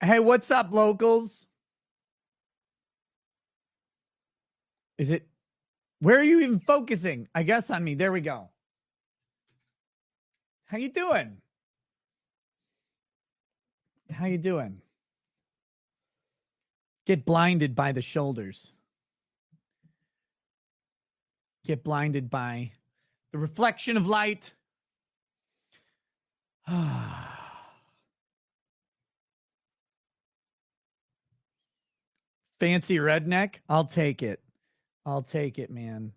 Hey, what's up, locals? Is it? Where are you even focusing? I guess on me. There we go. How you doing? How you doing? Get blinded by the shoulders. Get blinded by the reflection of light. Fancy redneck? I'll take it. I'll take it, man.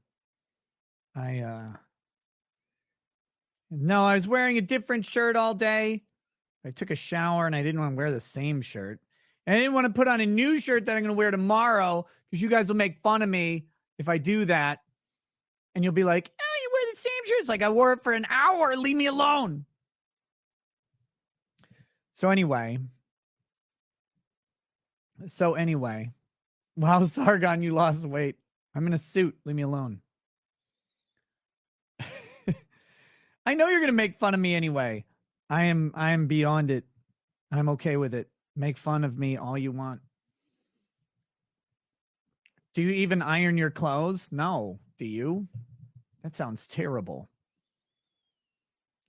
No, I was wearing a different shirt all day. I took a shower and I didn't want to wear the same shirt. And I didn't want to put on a new shirt that I'm going to wear tomorrow because you guys will make fun of me if I do that. And you'll be like, oh, you wear the same shirt. It's like I wore it for an hour. Leave me alone. So anyway. Wow, Sargon, you lost weight. I'm in a suit. Leave me alone. I know you're going to make fun of me anyway. I am beyond it. I'm okay with it. Make fun of me all you want. Do you even iron your clothes? No. Do you? That sounds terrible.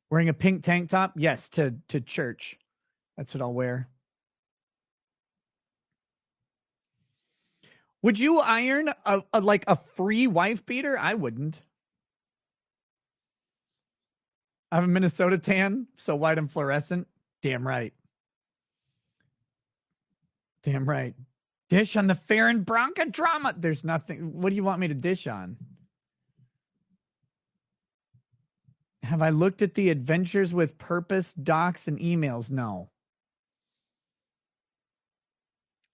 Wearing a pink tank top? Yes, to church. That's what I'll wear. Would you iron like a free wife beater? I wouldn't. I have a Minnesota tan, so white and fluorescent. Damn right. Damn right. Dish on the Farron Bronca drama. There's nothing. What do you want me to dish on? Have I looked at the Adventures with Purpose docs and emails? No.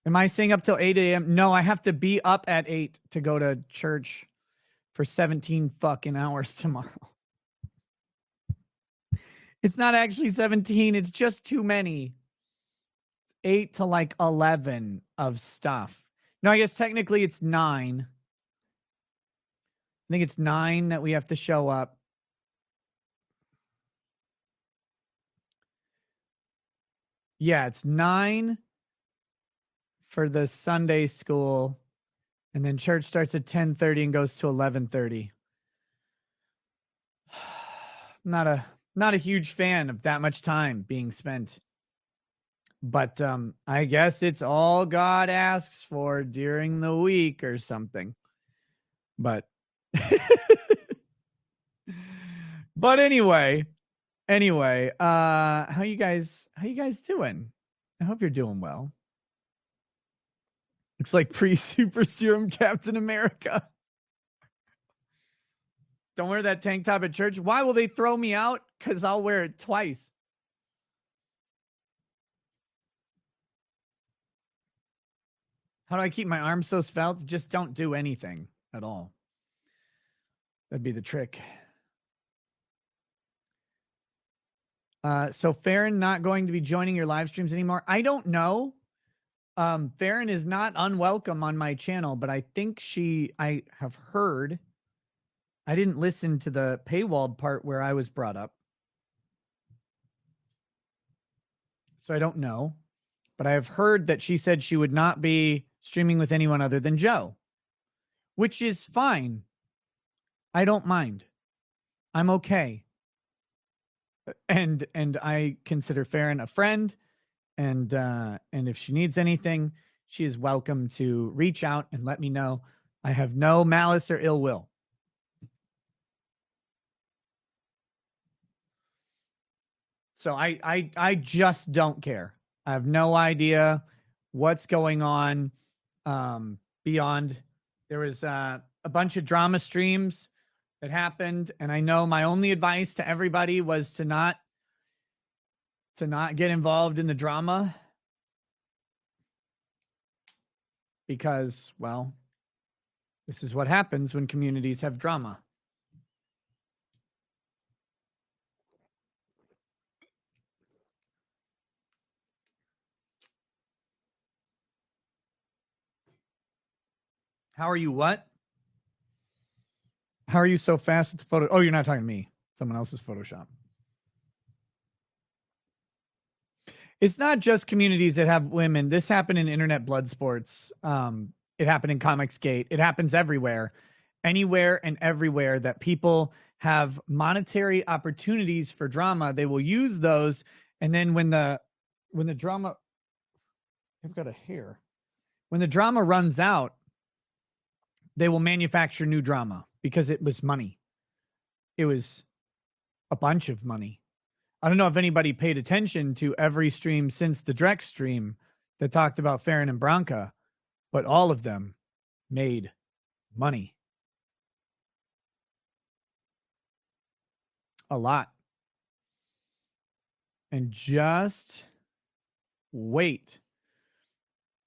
Am I staying up till 8 a.m.? No, I have to be up at 8 to go to church for 17 fucking hours tomorrow. It's not actually 17. It's just too many. It's 8 to like 11 of stuff. No, I guess technically it's 9. I think it's 9 that we have to show up. Yeah, it's 9 for the Sunday school. And then church starts at 10:30 and goes to 11:30. Not a huge fan of that much time being spent. But I guess it's all God asks for during the week or something. But but anyway, how you guys doing? I hope you're doing well. Looks like pre-super serum Captain America. Don't wear that tank top at church. Why will they throw me out? Because I'll wear it twice. How do I keep my arms so svelte? Just don't do anything at all. That'd be the trick. So Farron not going to be joining your live streams anymore? I don't know. Farron is not unwelcome on my channel, but I think I have heard. I didn't listen to the paywalled part where I was brought up. So I don't know. But I have heard that she said she would not be streaming with anyone other than Joe, which is fine. I don't mind. I'm okay. And I consider Farron a friend. And if she needs anything, she is welcome to reach out and let me know. I have no malice or ill will. So I just don't care. I have no idea what's going on beyond. There was a bunch of drama streams that happened, and I know my only advice to everybody was to not get involved in the drama because, well, this is what happens when communities have drama. How are you? What? How are you so fast at the photo? Oh, you're not talking to me. Someone else's Photoshop. It's not just communities that have women. This happened in internet blood sports. It happened in Comicsgate. It happens everywhere, anywhere and everywhere that people have monetary opportunities for drama. They will use those, and then when the drama, I've got a hair. When the drama runs out, they will manufacture new drama because it was money. It was a bunch of money. I don't know if anybody paid attention to every stream since the Drex stream that talked about Farron and Branca, but all of them made money. A lot. And just wait.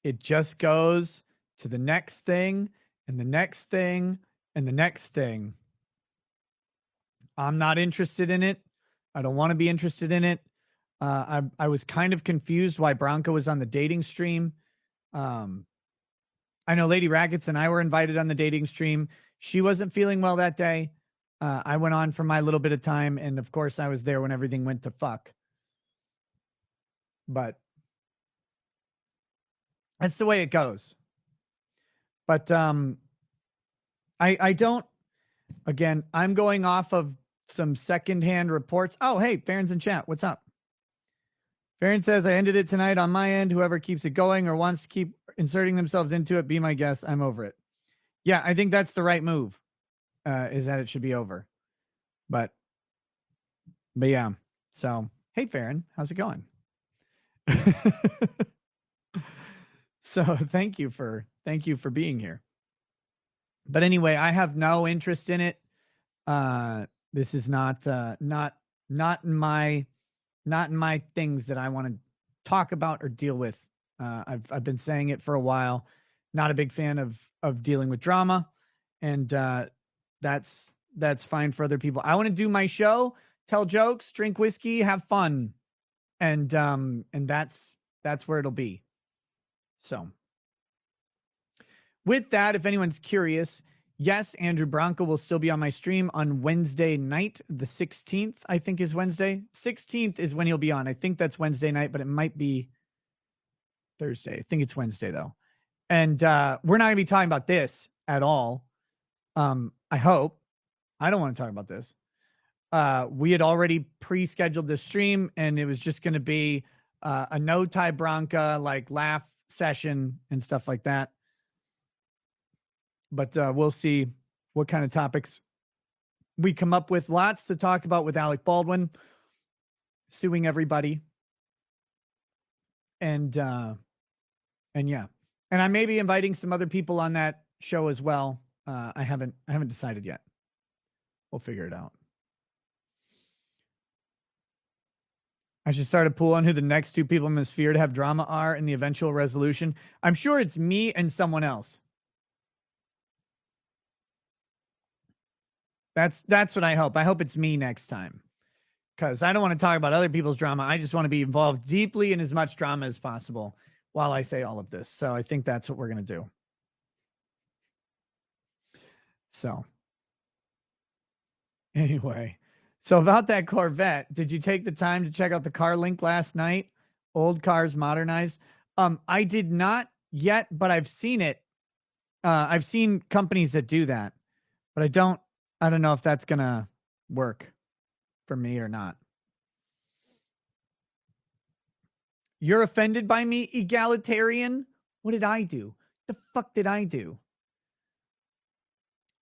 It just goes to the next thing and the next thing and the next thing. I'm not interested in it. I don't want to be interested in it. I was kind of confused why Branca was on the dating stream. I know Lady Rackets and I were invited on the dating stream. She wasn't feeling well that day. I went on for my little bit of time, and of course I was there when everything went to fuck. But that's the way it goes. But I don't, again, I'm going off of some secondhand reports. Oh, hey, Farron's in chat. What's up? Farron says, I ended it tonight on my end. Whoever keeps it going or wants to keep inserting themselves into it, be my guest. I'm over it. Yeah, I think that's the right move, is that it should be over. But yeah. So, hey, Farron, how's it going? So thank you for being here. But anyway, I have no interest in it. This is not in my things that I want to talk about or deal with. I've been saying it for a while. Not a big fan of dealing with drama, and that's fine for other people. I want to do my show, tell jokes, drink whiskey, have fun, and that's where it'll be. So, with that, if anyone's curious, yes, Andrew Branca will still be on my stream on Wednesday night, the 16th, I think is Wednesday. 16th is when he'll be on. I think that's Wednesday night, but it might be Thursday. I think it's Wednesday, though. And we're not going to be talking about this at all. I hope. I don't want to talk about this. We had already pre-scheduled this stream, and it was just going to be a no-tie Branca, like, laugh session and stuff like that. But we'll see what kind of topics we come up with. Lots to talk about with Alec Baldwin suing everybody. And yeah. And I may be inviting some other people on that show as well. I haven't decided yet. We'll figure it out. I should start a pool on who the next two people in the sphere to have drama are in the eventual resolution. I'm sure it's me and someone else. That's what I hope. I hope it's me next time, because I don't want to talk about other people's drama. I just want to be involved deeply in as much drama as possible while I say all of this. So I think that's what we're going to do. So anyway, so about that Corvette, did you take the time to check out the car link last night? Old cars modernized. I did not yet, but I've seen it. I've seen companies that do that, but I don't know if that's going to work for me or not. You're offended by me, egalitarian? What did I do? The fuck did I do?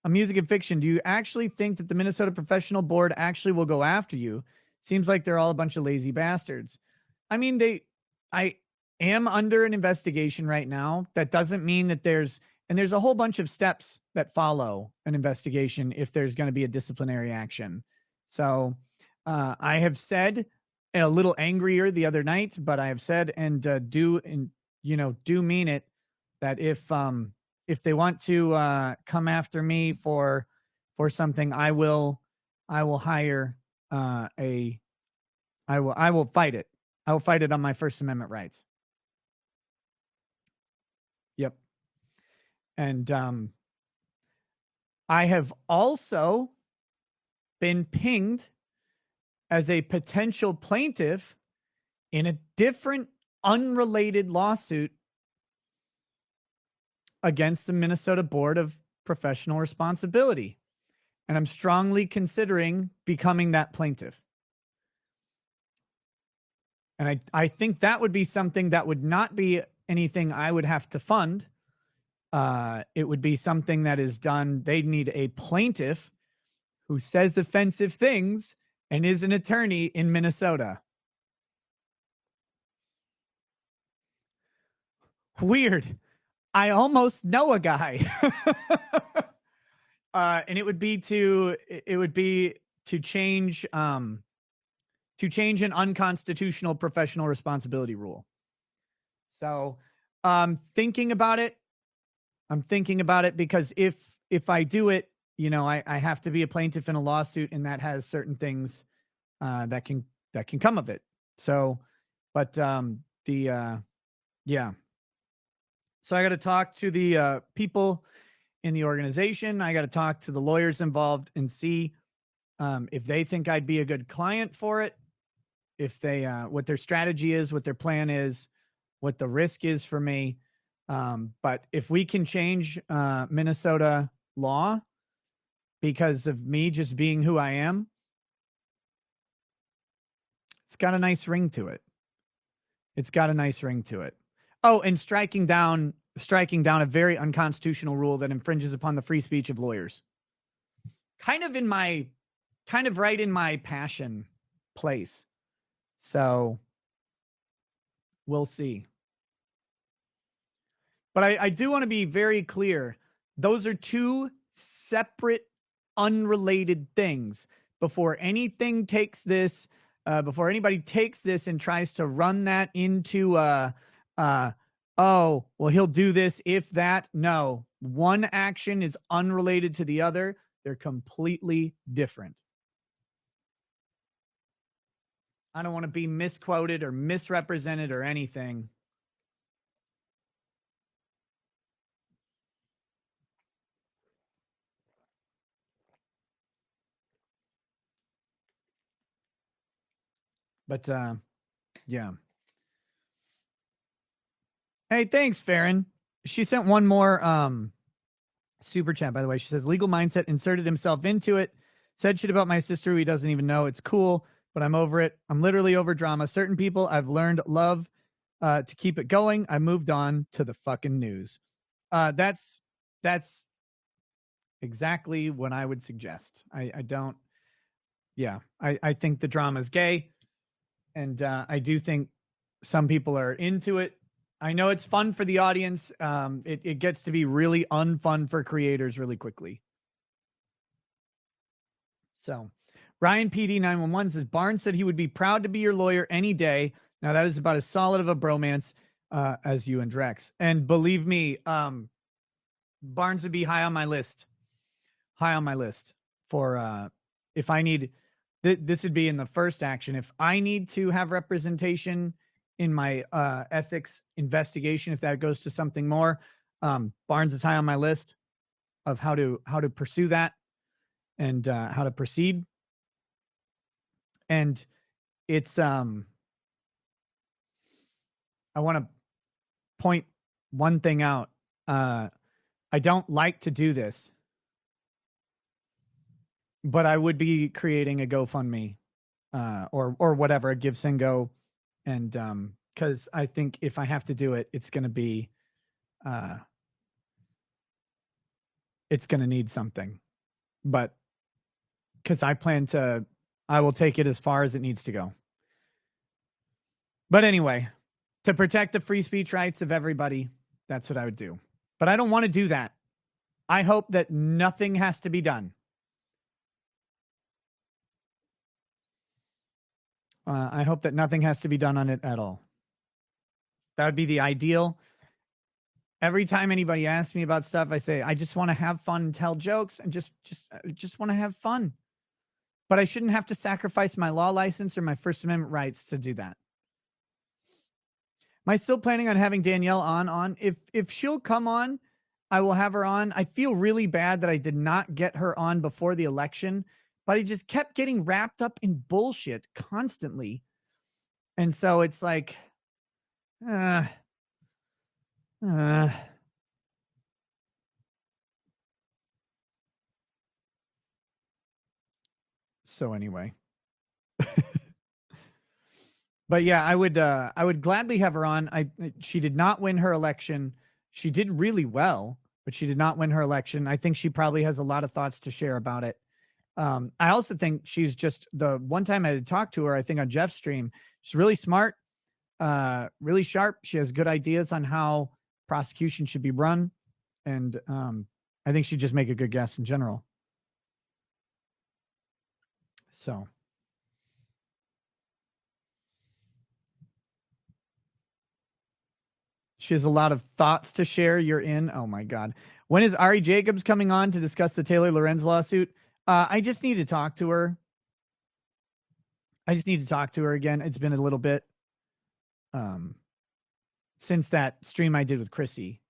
On Music and Fiction, do you actually think that the Minnesota Professional Board actually will go after you? Seems like they're all a bunch of lazy bastards. I mean, I am under an investigation right now. That doesn't mean that there's a whole bunch of steps that follow an investigation if there's going to be a disciplinary action. So I have said, and a little angrier the other night, but I have said and do mean it, that if they want to come after me for something, I will hire I will fight it. I will fight it on my First Amendment rights. Yep. And I have also been pinged as a potential plaintiff in a different, unrelated lawsuit against the Minnesota Board of Professional Responsibility. And I'm strongly considering becoming that plaintiff. And I think that would be something that would not be anything I would have to fund. It would be something that is done. They'd need a plaintiff who says offensive things and is an attorney in Minnesota. Weird. I almost know a guy. And it would be to change an unconstitutional professional responsibility rule. So thinking about it. I'm thinking about it because if I do it, you know, I have to be a plaintiff in a lawsuit, and that has certain things that can come of it. So, but yeah. So I got to talk to the people in the organization. I got to talk to the lawyers involved and see if they think I'd be a good client for it, if they what their strategy is, what their plan is, what the risk is for me. But if we can change Minnesota law because of me just being who I am, it's got a nice ring to it. It's got a nice ring to it. Oh, and striking down a very unconstitutional rule that infringes upon the free speech of lawyers. Kind of right in my passion place. So we'll see. But I do want to be very clear. Those are two separate, unrelated things. Before anybody takes this and tries to run that into oh, well, he'll do this if that. No, one action is unrelated to the other. They're completely different. I don't want to be misquoted or misrepresented or anything. But yeah. Hey, thanks, Farron. She sent one more super chat, by the way. She says, legal mindset inserted himself into it, said shit about my sister who he doesn't even know. It's cool, but I'm over it. I'm literally over drama. Certain people I've learned love to keep it going. I moved on to the fucking news. That's exactly what I would suggest. I don't. Yeah, I think the drama is gay. And I do think some people are into it. I know it's fun for the audience. It gets to be really unfun for creators really quickly. So Ryan PD 911 says, Barnes said he would be proud to be your lawyer any day. Now that is about as solid of a bromance as you and Drex. And believe me, Barnes would be high on my list. High on my list for if I need... This would be in the first action. If I need to have representation in my ethics investigation, if that goes to something more, Barnes is high on my list of how to pursue that and how to proceed. And it's I want to point one thing out. I don't like to do this, but I would be creating a GoFundMe or whatever, a Give Send Go. And because I think if I have to do it, it's going to be, it's going to need something. But because I will take it as far as it needs to go. But anyway, to protect the free speech rights of everybody, that's what I would do. But I don't want to do that. I hope that nothing has to be done. I hope that nothing has to be done on it at all. That would be the ideal. Every time anybody asks me about stuff, I say, I just want to have fun and tell jokes and just want to have fun. But I shouldn't have to sacrifice my law license or my First Amendment rights to do that. Am I still planning on having Danielle on? If she'll come on, I will have her on. I feel really bad that I did not get her on before the election, but I just kept getting wrapped up in bullshit constantly. And so it's like, uh, uh, so anyway. But yeah, I would gladly have her on. She did not win her election. She did really well, but she did not win her election. I think she probably has a lot of thoughts to share about it. I also think she's just the one time I had talked to her, I think on Jeff's stream, she's really smart, really sharp. She has good ideas on how prosecution should be run. And I think she'd just make a good guess in general. So she has a lot of thoughts to share. You're in. Oh my God. When is Ari Jacobs coming on to discuss the Taylor Lorenz lawsuit? I just need to talk to her. I just need to talk to her again. It's been a little bit since that stream I did with Chrissy.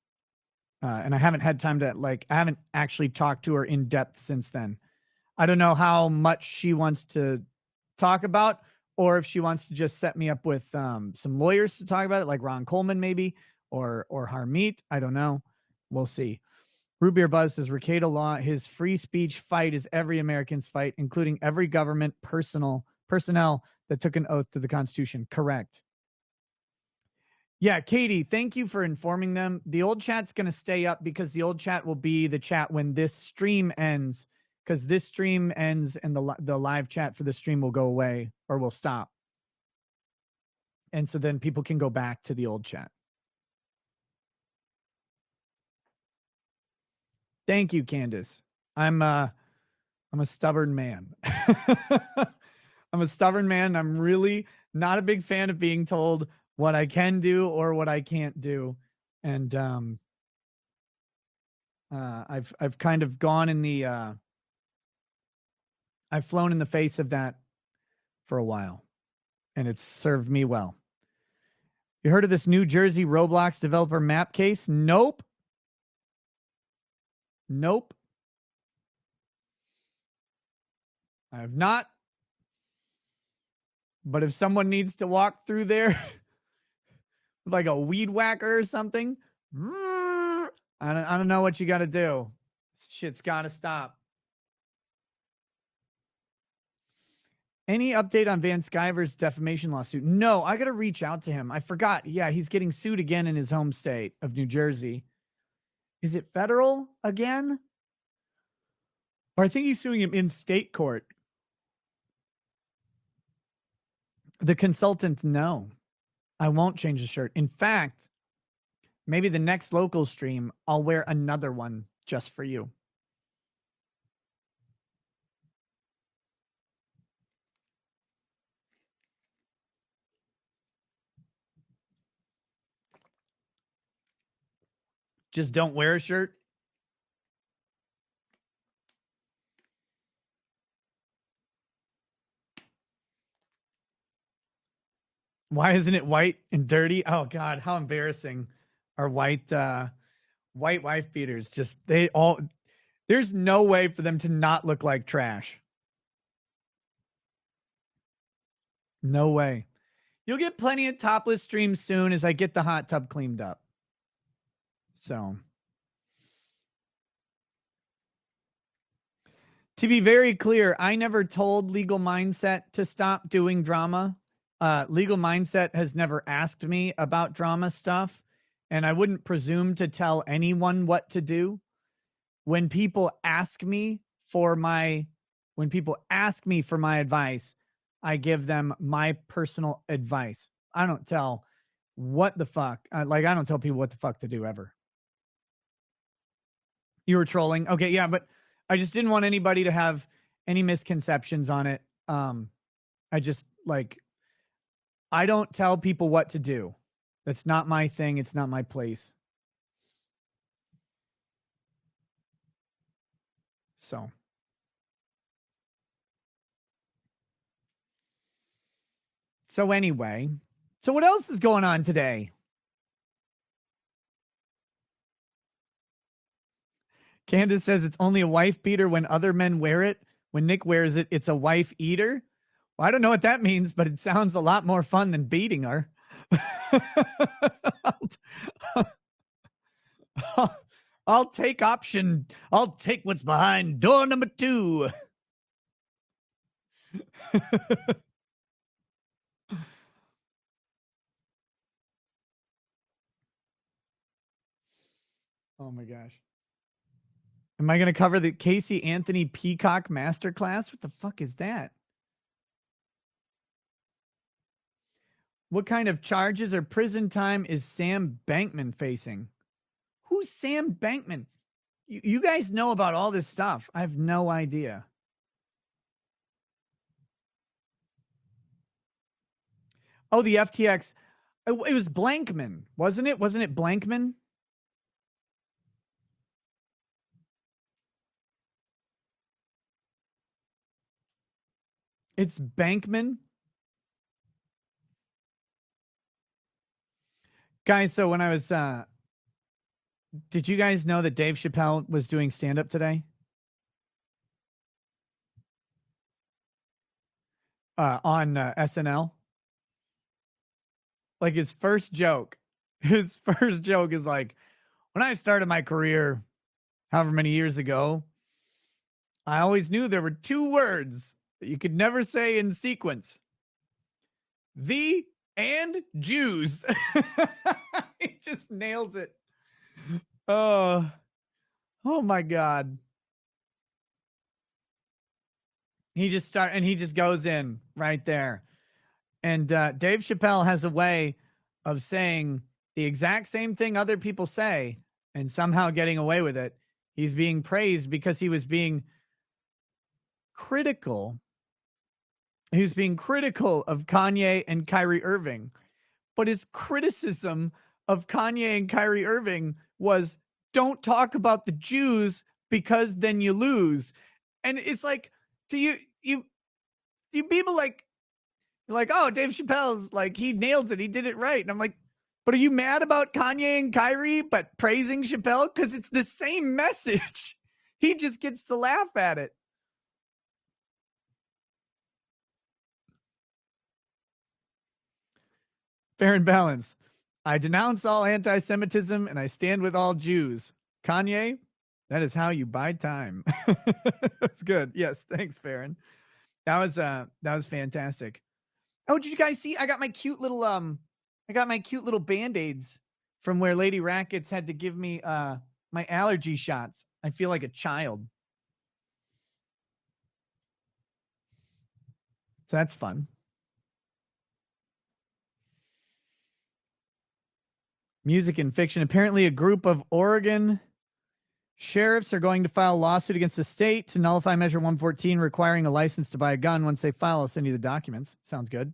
And I haven't had time to I haven't actually talked to her in depth since then. I don't know how much she wants to talk about, or if she wants to just set me up with some lawyers to talk about it, like Ron Coleman maybe, or Harmeet. I don't know. We'll see. Root Beer Buzz says Rekieta law, his free speech fight is every American's fight, including every government personnel that took an oath to the Constitution. Correct. Yeah, Katie, thank you for informing them. The old chat's going to stay up because the old chat will be the chat when this stream ends, because this stream ends and the live chat for the stream will go away or will stop. And so then people can go back to the old chat. Thank you, Candace. I'm a stubborn man. I'm a stubborn man. I'm really not a big fan of being told what I can do or what I can't do. And I've kind of gone in the I've flown in the face of that for a while, and it's served me well. You heard of this New Jersey Roblox developer map case? Nope. Nope. I have not. But if someone needs to walk through there with like a weed whacker or something, I don't know what you got to do. Shit's got to stop. Any update on Van Sciver's defamation lawsuit? No, I got to reach out to him. I forgot. Yeah, he's getting sued again in his home state of New Jersey. Is it federal again? Or I think he's suing him in state court. The consultants, no. I won't change the shirt. In fact, maybe the next local stream, I'll wear another one just for you. Just don't wear a shirt? Why isn't it white and dirty? Oh God, how embarrassing are white wife beaters. Just there's no way for them to not look like trash. No way. You'll get plenty of topless streams soon as I get the hot tub cleaned up. So, to be very clear, I never told Legal Mindset to stop doing drama. Legal Mindset has never asked me about drama stuff, and I wouldn't presume to tell anyone what to do. When people ask me for my advice, I give them my personal advice. I don't tell what the fuck. I don't tell people what the fuck to do ever. You were trolling. Okay, yeah, but I just didn't want anybody to have any misconceptions on it. I just I don't tell people what to do. That's not my thing. It's not my place. So anyway, so what else is going on today? Candace says it's only a wife beater when other men wear it. When Nick wears it, it's a wife eater. Well, I don't know what that means, but it sounds a lot more fun than beating her. I'll, I'll take option. I'll take what's behind door number 2. Oh my gosh. Am I going to cover the Casey Anthony Peacock Masterclass? What the fuck is that? What kind of charges or prison time is Sam Bankman facing? Who's Sam Bankman? You guys know about all this stuff. I have no idea. Oh, the FTX. It was Blankman, wasn't it? Wasn't it Blankman? It's Bankman. Guys, so when I was did you guys know that Dave Chappelle was doing stand up today? On SNL? Like his first joke is like, when I started my career however many years ago, I always knew there were 2 words that you could never say in sequence. The and Jews. He just nails it. Oh my God. He just goes in right there. And Dave Chappelle has a way of saying the exact same thing other people say and somehow getting away with it. He's being praised because he was being critical. He was being critical of Kanye and Kyrie Irving. But his criticism of Kanye and Kyrie Irving was, don't talk about the Jews because then you lose. And it's like, do you people like, oh, Dave Chappelle's like, he nails it. He did it right. And I'm like, but are you mad about Kanye and Kyrie, but praising Chappelle? Because it's the same message. He just gets to laugh at it. Fair and balanced. I denounce all anti-Semitism and I stand with all Jews. Kanye, that is how you buy time. That's good. Yes, thanks, Farron. That was fantastic. Oh, did you guys see? I got my cute little Band-Aids from where Lady Rackets had to give me my allergy shots. I feel like a child. So that's fun. Music and fiction. Apparently, a group of Oregon sheriffs are going to file a lawsuit against the state to nullify Measure 114 requiring a license to buy a gun. Once they file, I'll send you the documents. Sounds good.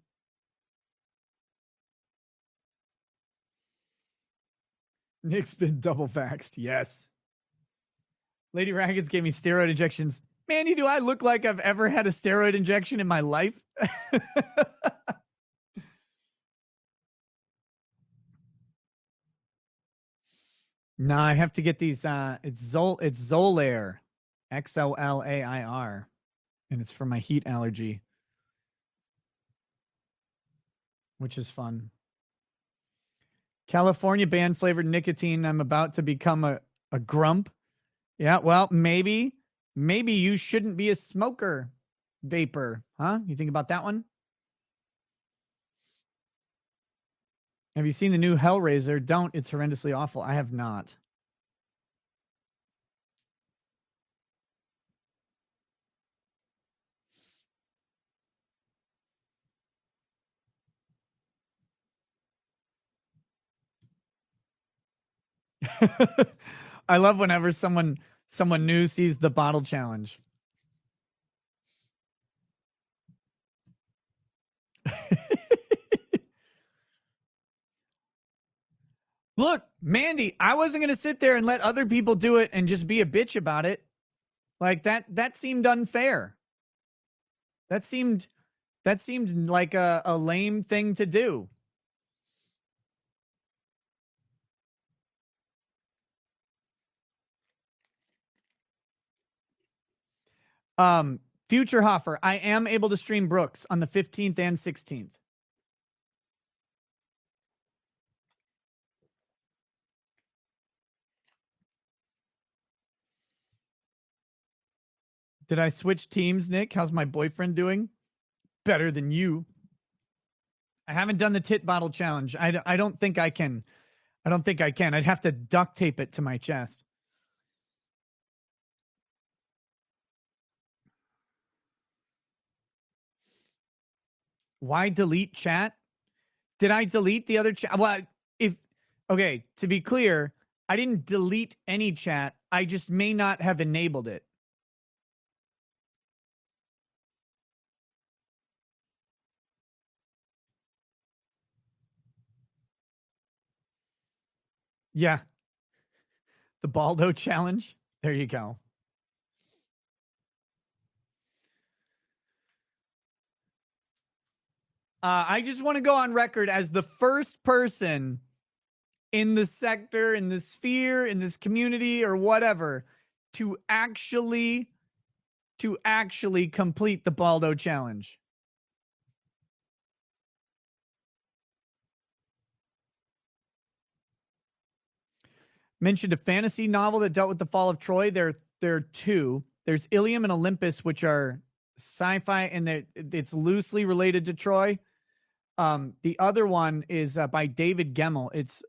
Nick's been double vaxxed. Yes. Lady Rackets gave me steroid injections. Mandy, do I look like I've ever had a steroid injection in my life? No, I have to get these. It's Xolair, Xolair, and it's for my heat allergy, which is fun. California banned flavored nicotine. I'm about to become a grump. Yeah, well, maybe you shouldn't be a smoker. Vapor, huh? You think about that one? Have you seen the new Hellraiser? Don't. It's horrendously awful. I have not. I love whenever someone new sees the bottle challenge. Look, Mandy, I wasn't going to sit there and let other people do it and just be a bitch about it. Like that seemed unfair. That seemed like a lame thing to do. Future Hoffer, I am able to stream Brooks on the 15th and 16th. Did I switch teams, Nick? How's my boyfriend doing? Better than you. I haven't done the tit bottle challenge. I don't think I can. I don't think I can. I'd have to duct tape it to my chest. Why delete chat? Did I delete the other chat? Well, okay, to be clear, I didn't delete any chat. I just may not have enabled it. Yeah. The Baldo challenge. There you go. I just want to go on record as the first person in the sector, in the sphere, in this community, or whatever, to actually complete the Baldo challenge. Mentioned a fantasy novel that dealt with the fall of Troy. There are two. There's Ilium and Olympus, which are sci-fi, and it's loosely related to Troy. The other one is by David Gemmell. It's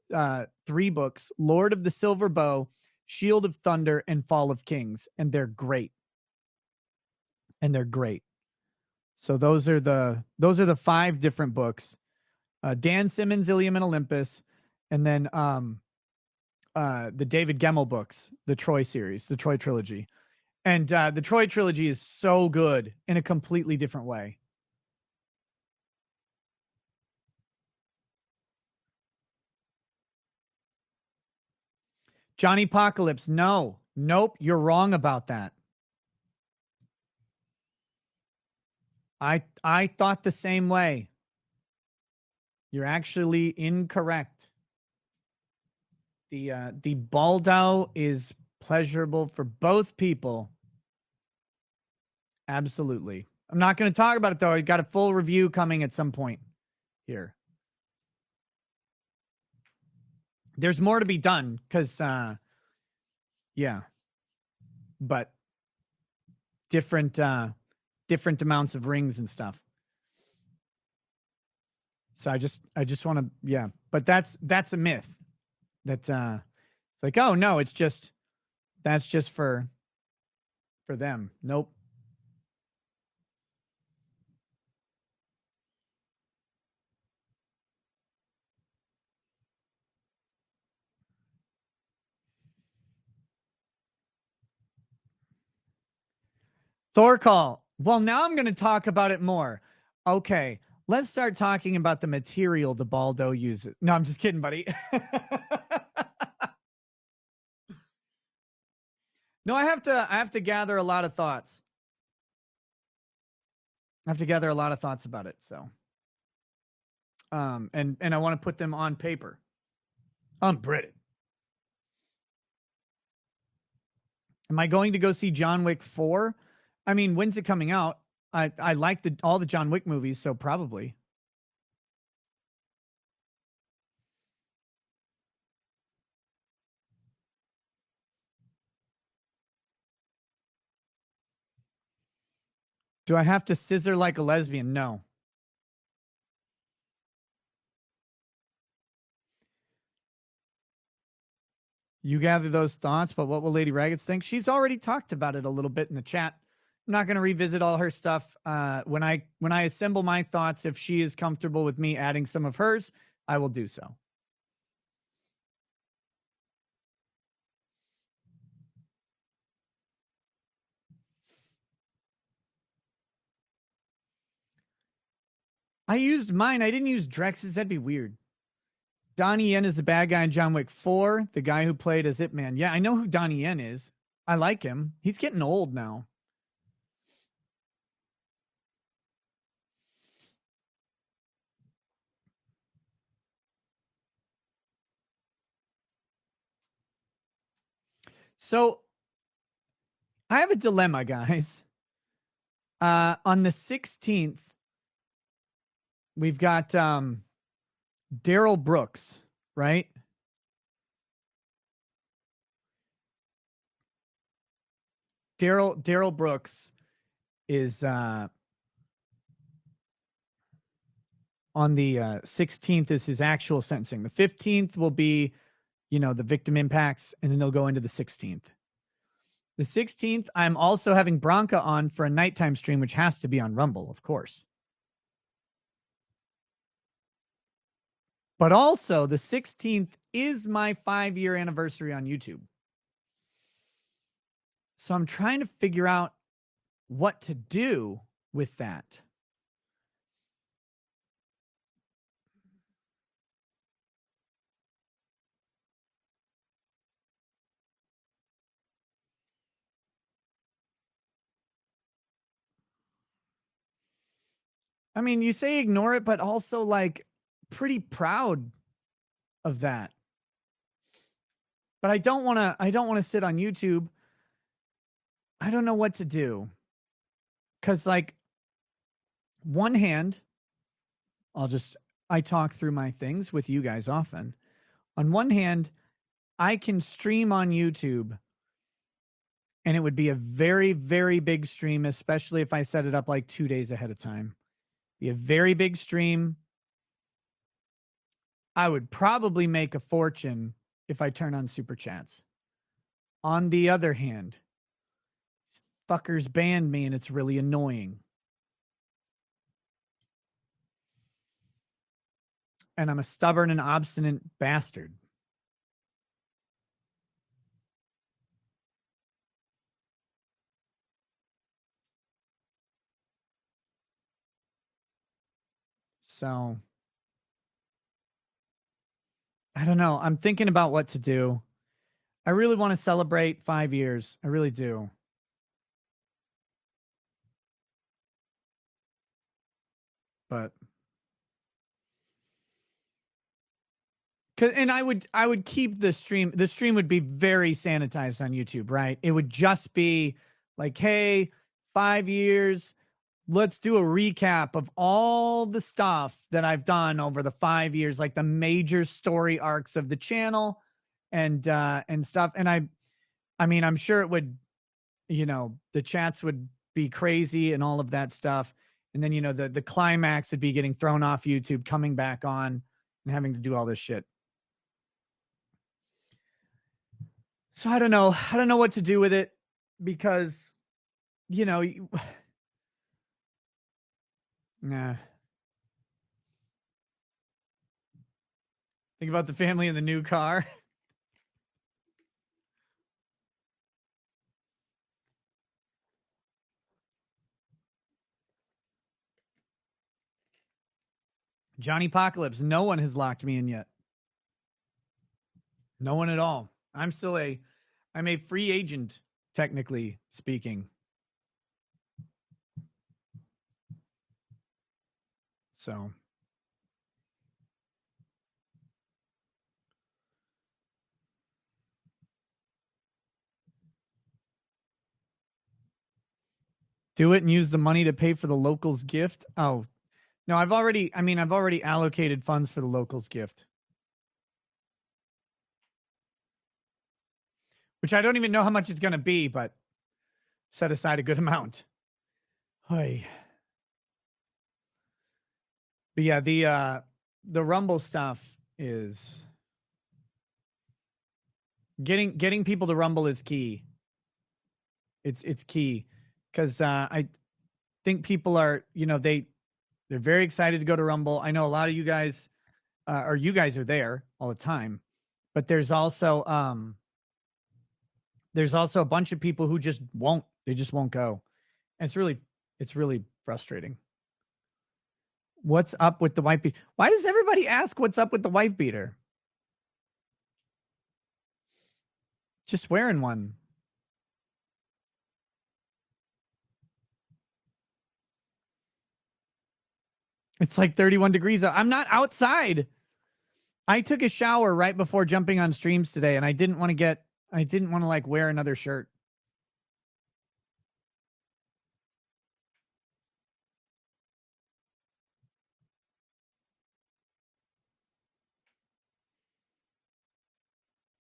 3 books: Lord of the Silver Bow, Shield of Thunder, and Fall of Kings, and they're great. So those are the 5 different books. Dan Simmons, Ilium and Olympus, and then the David Gemmell books, the Troy series, the Troy trilogy. And the Troy trilogy is so good in a completely different way. Johnny Apocalypse, no. Nope, you're wrong about that. I thought the same way. You're actually incorrect. The Baldo is pleasurable for both people. Absolutely. I'm not going to talk about it, though. I got a full review coming at some point here. There's more to be done because, yeah, but different amounts of rings and stuff. So I just want to, yeah, but that's a myth. That it's like, oh no, that's just for them. Nope. Thorcall. Well, now I'm going to talk about it more. Okay, let's start talking about the material the Baldo uses. No, I'm just kidding, buddy. No, I have to gather a lot of thoughts. I have to gather a lot of thoughts about it. So, and I want to put them on paper. Unprinted. Am I going to go see John Wick 4? I mean, when's it coming out? I like all the John Wick movies, so probably. Do I have to scissor like a lesbian? No. You gather those thoughts, but what will Lady Raggets think? She's already talked about it a little bit in the chat. I'm not going to revisit all her stuff. When I assemble my thoughts, if she is comfortable with me adding some of hers, I will do so. I used mine. I didn't use Drex's. That'd be weird. Donnie Yen is the bad guy in John Wick 4, the guy who played as Ip Man. Yeah, I know who Donnie Yen is. I like him. He's getting old now. So I have a dilemma, guys. On the 16th, we've got Daryl Brooks, right? Daryl Brooks is on the 16th is his actual sentencing. The 15th will be, the victim impacts, and then they'll go into the 16th. The 16th, I'm also having Bronca on for a nighttime stream, which has to be on Rumble, of course. But also, the 16th is my 5-year anniversary on YouTube. So I'm trying to figure out what to do with that. I mean, you say ignore it, but also like pretty proud of that. But I don't want to sit on YouTube. I don't know what to do. Cuz like one hand, I talk through my things with you guys often. On one hand, I can stream on YouTube and it would be a very, very big stream, especially if I set it up like 2 days ahead of time. Be a very big stream. I would probably make a fortune if I turn on super chats. On the other hand, these fuckers banned me and it's really annoying. And I'm a stubborn and obstinate bastard. So I don't know. I'm thinking about what to do. I really want to celebrate 5 years. I really do. But and I would keep the stream. The stream would be very sanitized on YouTube, right? It would just be like, hey, 5 years. Let's do a recap of all the stuff that I've done over the 5 years, like the major story arcs of the channel and stuff. And I mean, I'm sure it would, the chats would be crazy and all of that stuff. And then, the climax would be getting thrown off YouTube, coming back on and having to do all this shit. So I don't know. I don't know what to do with it because, nah. Think about the family in the new car. Johnny Apocalypse. No one has locked me in yet. No one at all. I'm a free agent, technically speaking. So. Do it and use the money to pay for the locals gift. Oh, no, I've already allocated funds for the locals gift. Which I don't even know how much it's going to be, but set aside a good amount. Hey. But yeah, the Rumble stuff is getting people to Rumble is key. It's key because I think people are, they're very excited to go to Rumble. I know a lot of you guys or you guys are there all the time, but there's also a bunch of people who just won't go. And it's really frustrating. What's up with the wife beater? Why does everybody ask what's up with the wife beater? Just wearing one. It's like 31 degrees out. I'm not outside. I took a shower right before jumping on streams today, and I didn't want to like wear another shirt.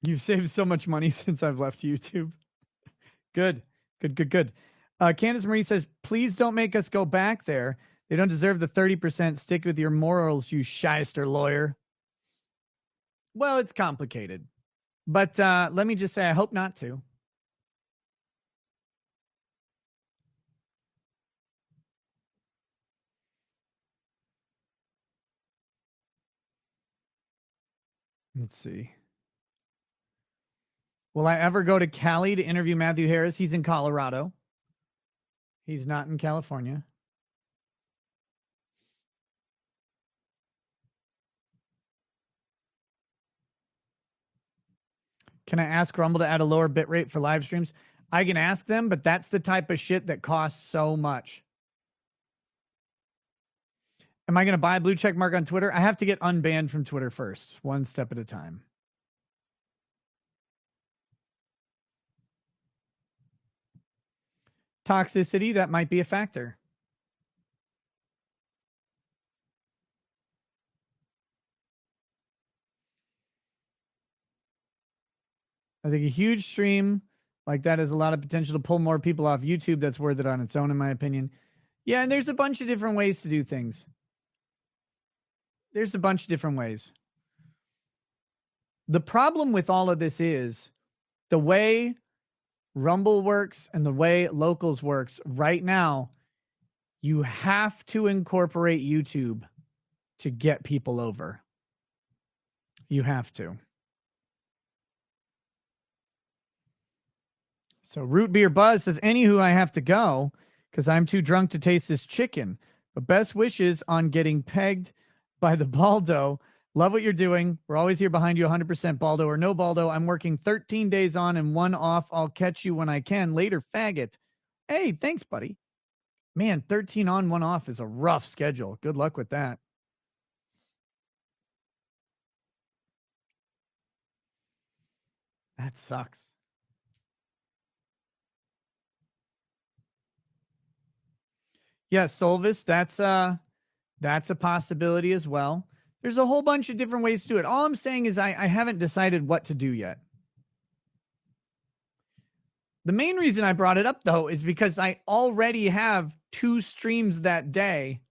You've saved so much money since I've left YouTube. Good. Candace Marie says, please don't make us go back there. They don't deserve the 30%. Stick with your morals, you shyster lawyer. Well, it's complicated. But let me just say, I hope not to. Let's see. Will I ever go to Cali to interview Matthew Harris? He's in Colorado. He's not in California. Can I ask Rumble to add a lower bit rate for live streams? I can ask them, but that's the type of shit that costs so much. Am I going to buy a blue check mark on Twitter? I have to get unbanned from Twitter first, one step at a time. Toxicity, that might be a factor. I think a huge stream like that has a lot of potential to pull more people off YouTube. That's worth it on its own, in my opinion. Yeah, and there's a bunch of different ways to do things. There's a bunch of different ways. The problem with all of this is the way Rumble works and the way Locals works right now, you have to incorporate YouTube to get people over. You have to. So Root Beer Buzz says, anywho, I have to go because I'm too drunk to taste this chicken. But best wishes on getting pegged by the Baldo. Love what you're doing. We're always here behind you, 100% Baldo or no Baldo. I'm working 13 days on and 1 off. I'll catch you when I can. Later, faggot. Hey, thanks, buddy. Man, 13 on, 1 off is a rough schedule. Good luck with that. That sucks. Yes, Solvis, that's a possibility as well. There's a whole bunch of different ways to do it. All I'm saying is I haven't decided what to do yet. The main reason I brought it up, though, is because I already have 2 streams that day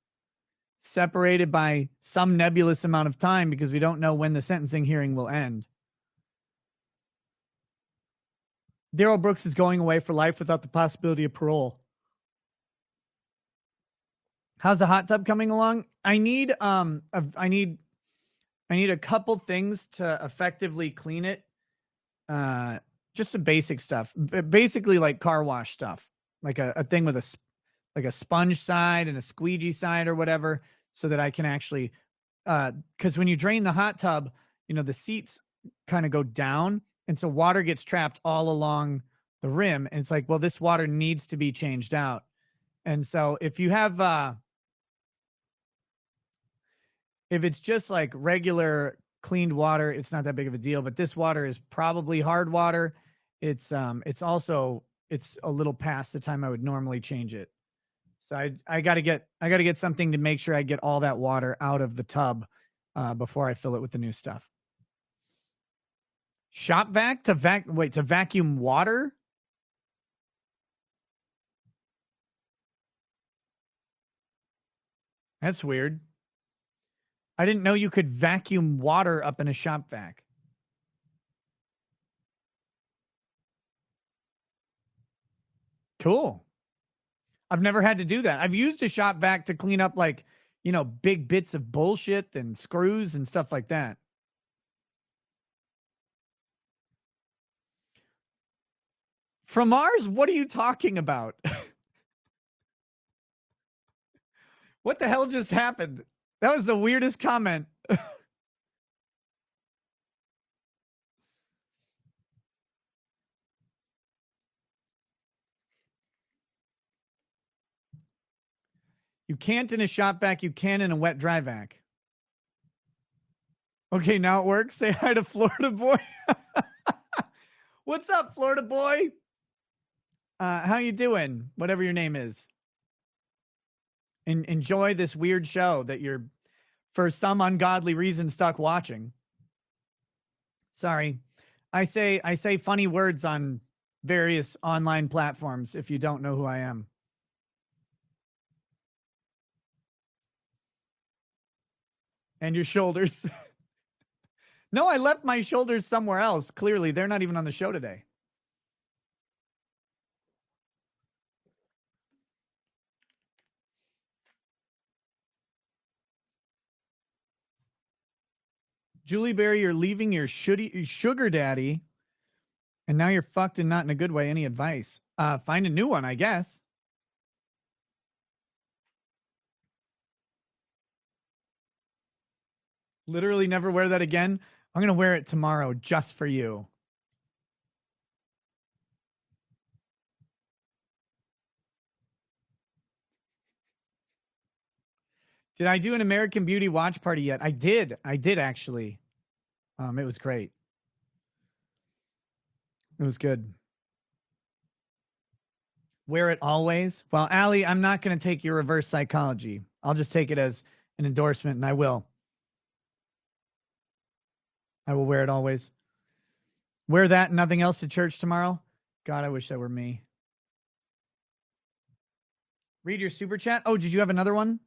separated by some nebulous amount of time because we don't know when the sentencing hearing will end. Daryl Brooks is going away for life without the possibility of parole. How's the hot tub coming along? I need a couple things to effectively clean it. Just some basic stuff, basically like car wash stuff, like a thing with a sponge side and a squeegee side or whatever, so that I can actually, because when you drain the hot tub, the seats kind of go down, and so water gets trapped all along the rim, and it's like, well, this water needs to be changed out. And so if you have if it's just like regular cleaned water, it's not that big of a deal. But this water is probably hard water. It's also a little past the time I would normally change it. So I gotta get something to make sure I get all that water out of the tub before I fill it with the new stuff. Shop vac to vacuum water? That's weird. I didn't know you could vacuum water up in a shop vac. Cool. I've never had to do that. I've used a shop vac to clean up big bits of bullshit and screws and stuff like that. From Mars, what are you talking about? What the hell just happened? That was the weirdest comment. You can't in a shop vac. You can in a wet dry vac. Okay, now it works. Say hi to Florida boy. What's up, Florida boy? How you doing? Whatever your name is. And enjoy this weird show that you're, for some ungodly reason, stuck watching. Sorry. I say funny words on various online platforms if you don't know who I am. And your shoulders. No, I left my shoulders somewhere else. Clearly, they're not even on the show today. Julie Berry, you're leaving your sugar daddy, and now you're fucked and not in a good way. Any advice? Find a new one, I guess. Literally never wear that again. I'm going to wear it tomorrow just for you. Did I do an American Beauty watch party yet? I did. I did actually. It was great. It was good. Wear it always. Well, Allie, I'm not going to take your reverse psychology. I'll just take it as an endorsement, and I will. I will wear it always. Wear that and nothing else to church tomorrow. God, I wish that were me. Read your super chat. Oh, did you have another one?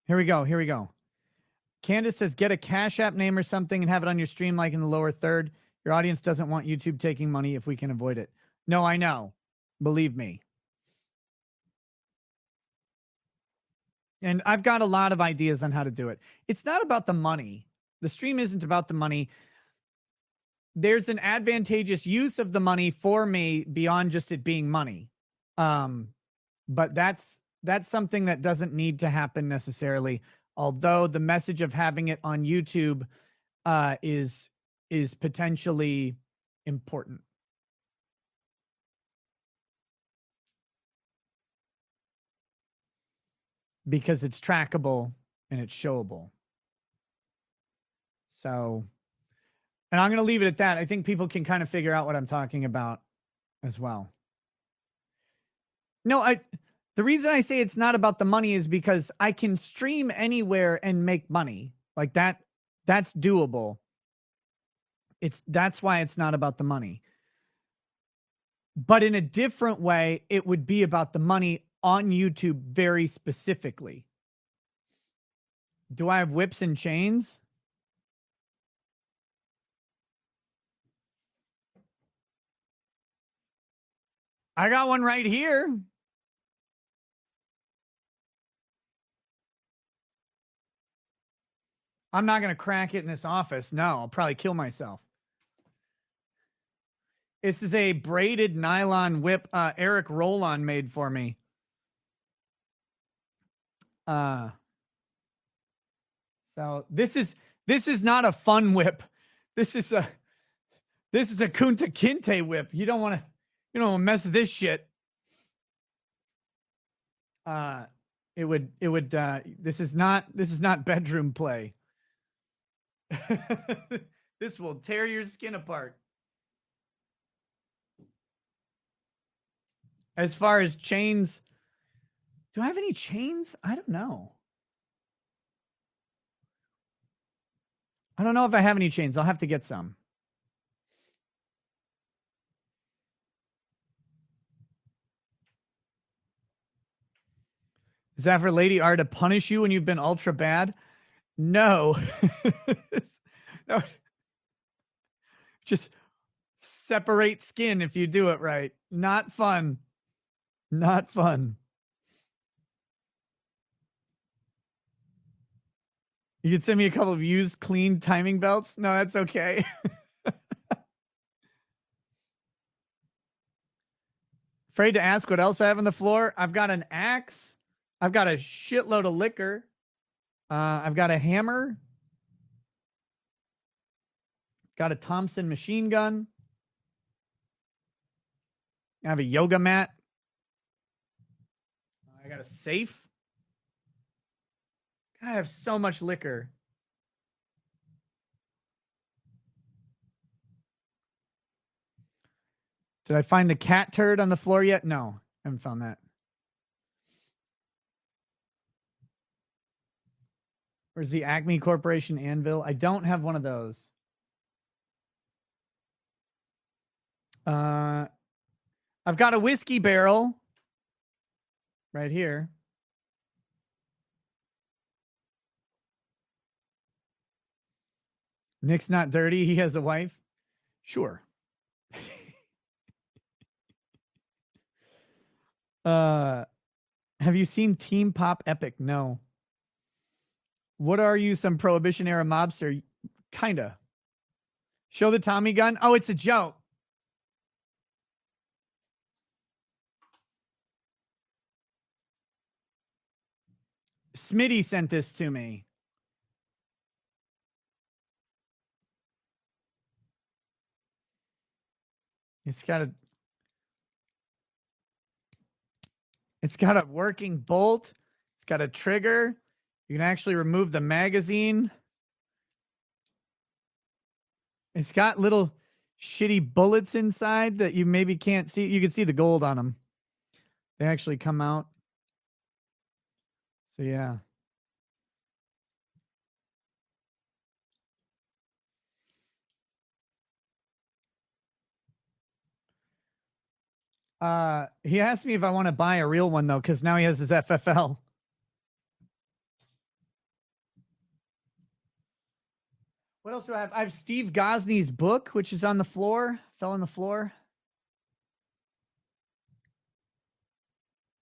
Here we go. Here we go. Candace says, get a Cash App name or something and have it on your stream like in the lower third. Your audience doesn't want YouTube taking money if we can avoid it. No, I know. Believe me. And I've got a lot of ideas on how to do it. It's not about the money. The stream isn't about the money. There's an advantageous use of the money for me beyond just it being money. But that's something that doesn't need to happen necessarily. Although the message of having it on YouTube is potentially important. Because it's trackable and it's showable. So, and I'm going to leave it at that. I think people can kind of figure out what I'm talking about as well. No, the reason I say it's not about the money is because I can stream anywhere and make money. Like that's doable. That's why it's not about the money. But in a different way, it would be about the money on YouTube very specifically. Do I have whips and chains? I got one right here. I'm not going to crack it in this office. No, I'll probably kill myself. This is a braided nylon whip Eric Roll-On made for me. So this is not a fun whip. This is a Kunta Kinte whip. You don't want to mess with this shit. This is not bedroom play. This will tear your skin apart. As far as chains, do I have any chains? I don't know. I don't know if I have any chains. I'll have to get some. Is that for Lady R to punish you when you've been ultra bad? No. No. Just separate skin if you do it right. Not fun. Not fun. You could send me a couple of used clean timing belts? No, that's okay. Afraid to ask what else I have on the floor? I've got an axe. I've got a shitload of liquor. I've got a hammer. Got a Thompson machine gun. I have a yoga mat. I got a safe. God, I have so much liquor. Did I find the cat turd on the floor yet? No, I haven't found that. Where's the Acme Corporation anvil? I don't have one of those. I've got a whiskey barrel right here. Nick's not dirty. He has a wife. Sure. Have you seen Team Pop Epic? No. What are you, some Prohibition era mobster? Kinda. Show the Tommy gun. Oh, it's a joke. Smitty sent this to me. It's got a working bolt. It's got a trigger. You can actually remove the magazine. It's got little shitty bullets inside that you maybe can't see. You can see the gold on them. They actually come out. So yeah. He asked me if I want to buy a real one though, because now he has his FFL. What else do I have? I have Steve Gosney's book, which is on the floor. Fell on the floor.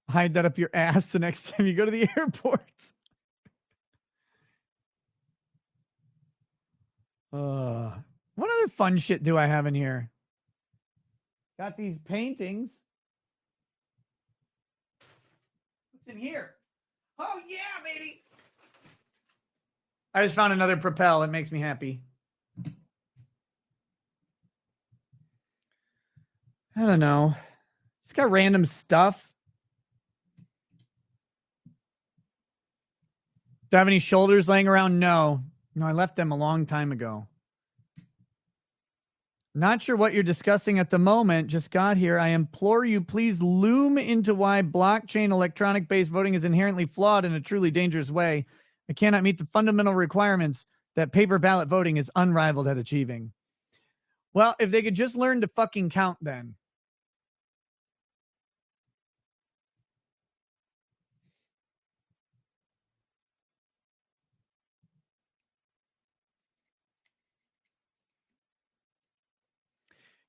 Hide that up your ass the next time you go to the airport. What other fun shit do I have in here? Got these paintings. What's in here? Oh, yeah, baby. I just found another Propel. It makes me happy. I don't know. It's got random stuff. Do I have any shoulders laying around? No. No, I left them a long time ago. Not sure what you're discussing at the moment. Just got here. I implore you, please loom into why blockchain electronic-based voting is inherently flawed in a truly dangerous way. I cannot meet the fundamental requirements that paper ballot voting is unrivaled at achieving. Well, if they could just learn to fucking count then.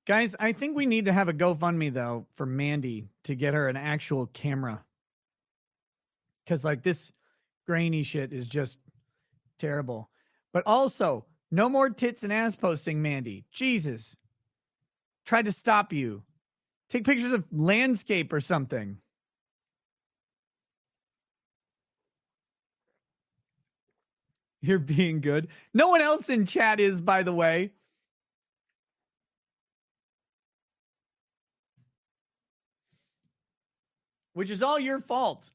Guys, I think we need to have a GoFundMe, though, for Mandy to get her an actual camera. Because, like, this grainy shit is just terrible. But also, no more tits and ass posting, Mandy. Jesus. Tried to stop you. Take pictures of landscape or something. You're being good. No one else in chat is, by the way. Which is all your fault.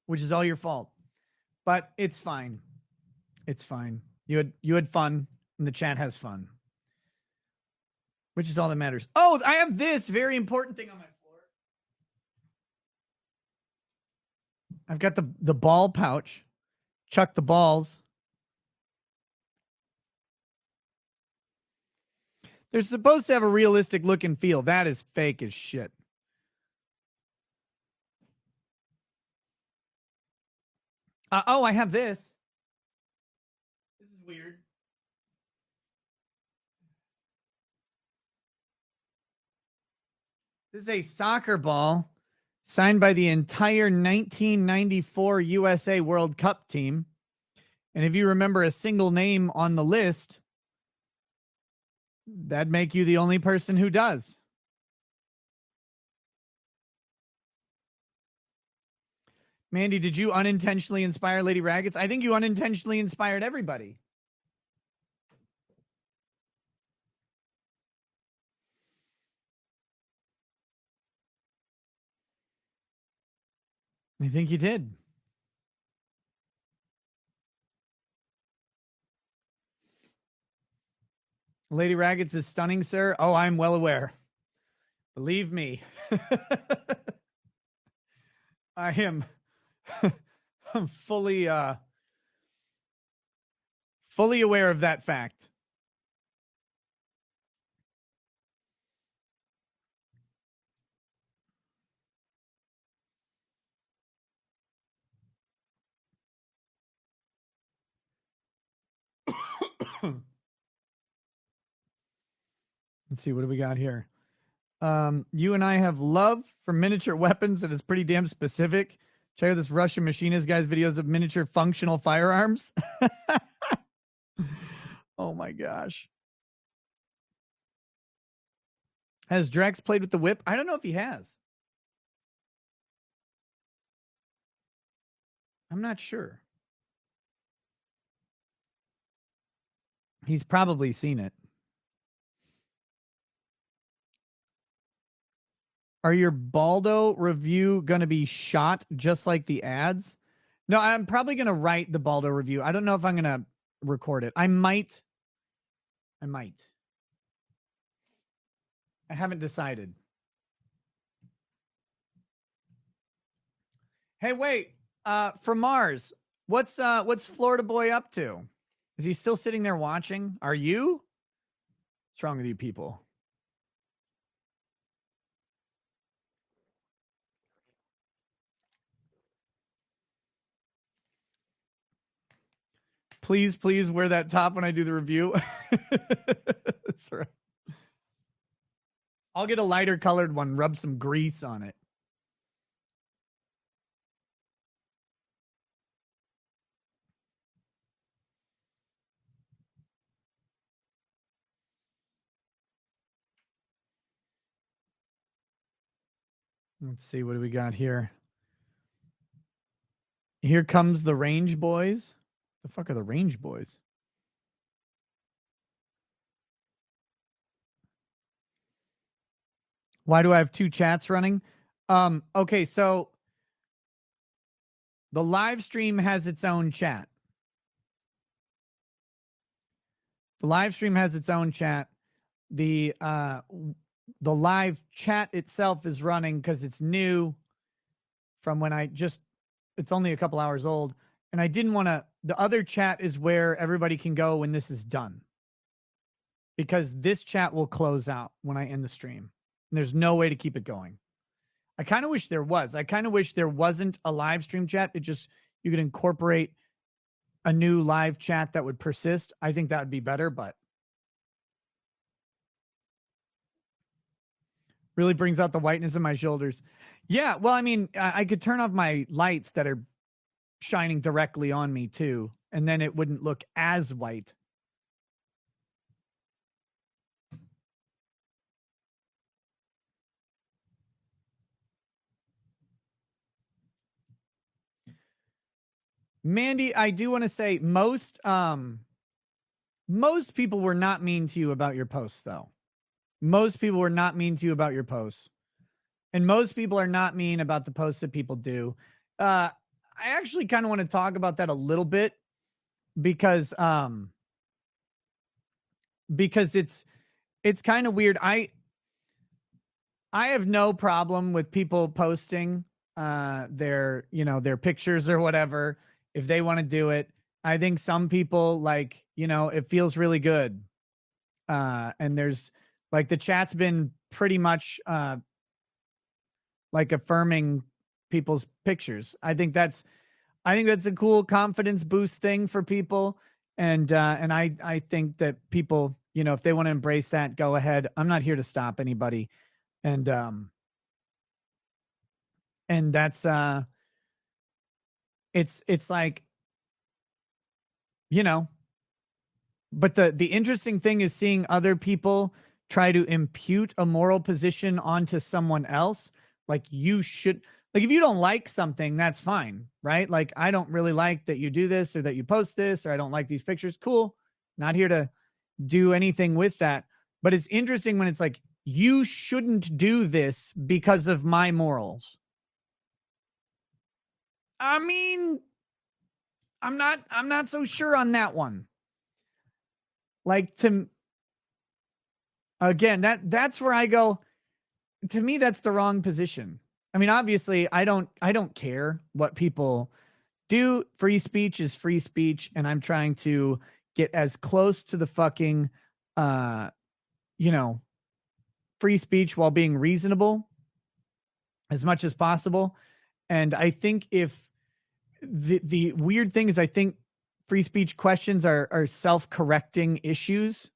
Which is all your fault. But it's fine. It's fine. You had fun, and the chat has fun. Which is all that matters. Oh, I have this very important thing on my floor. I've got the ball pouch. Chuck the balls. They're supposed to have a realistic look and feel. That is fake as shit. I have this. This is weird. This is a soccer ball signed by the entire 1994 USA World Cup team. And if you remember a single name on the list, that'd make you the only person who does. Mandy, did you unintentionally inspire Lady Raggets? I think you unintentionally inspired everybody. I think you did. Lady Raggets is stunning, sir. Oh, I'm well aware. Believe me. I am I'm fully Fully aware of that fact. Let's see, what do we got here? You and I have love for miniature weapons that is pretty damn specific. Check out this Russian machinist guy's videos of miniature functional firearms. Oh my gosh. Has Drex played with the whip? I don't know if he has. I'm not sure. He's probably seen it. Are your Baldo review going to be shot just like the ads? No, I'm probably going to write the Baldo review. I don't know if I'm going to record it. I might. I haven't decided. Hey, wait. From Mars, what's Florida boy up to? Is he still sitting there watching? Are you? What's wrong with you people? Please, please wear that top when I do the review. That's right. I'll get a lighter colored one, rub some grease on it. Let's see, what do we got here? Here comes the Range Boys. The fuck are the Range Boys? Why do I have two chats running? Okay, so the live stream has its own chat. The live stream has its own chat. The live chat itself is running because it's new from when it's only a couple hours old. And I didn't want to, the other chat is where everybody can go when this is done. Because this chat will close out when I end the stream. And there's no way to keep it going. I kind of wish there was. I kind of wish there wasn't a live stream chat. You could incorporate a new live chat that would persist. I think that would be better, but really brings out the whiteness of my shoulders. Yeah, well, I mean, I could turn off my lights that are shining directly on me too, and then it wouldn't look as white. Mandy, I do want to say most people were not mean to you about your posts, though. Most people were not mean to you about your posts. And most people are not mean about the posts that people do. I actually kind of want to talk about that a little bit because it's kind of weird. I have no problem with people posting their pictures or whatever if they want to do it. I think some people it feels really good. And there's the chat's been pretty much affirming people's pictures. I think that's a cool confidence boost thing for people. And I think that people, if they want to embrace that, go ahead. I'm not here to stop anybody. And that's it's like, but the interesting thing is seeing other people try to impute a moral position onto someone else. You should, if you don't like something, that's fine, right? I don't really like that you do this or that you post this, or I don't like these pictures. Cool. Not here to do anything with that. But it's interesting when it's you shouldn't do this because of my morals. I mean, I'm not so sure on that one. Again, that's where I go, to me, that's the wrong position. I mean, obviously, I don't care what people do. Free speech is free speech, and I'm trying to get as close to the fucking, free speech while being reasonable as much as possible. And I think if the weird thing is, I think free speech questions are self-correcting issues.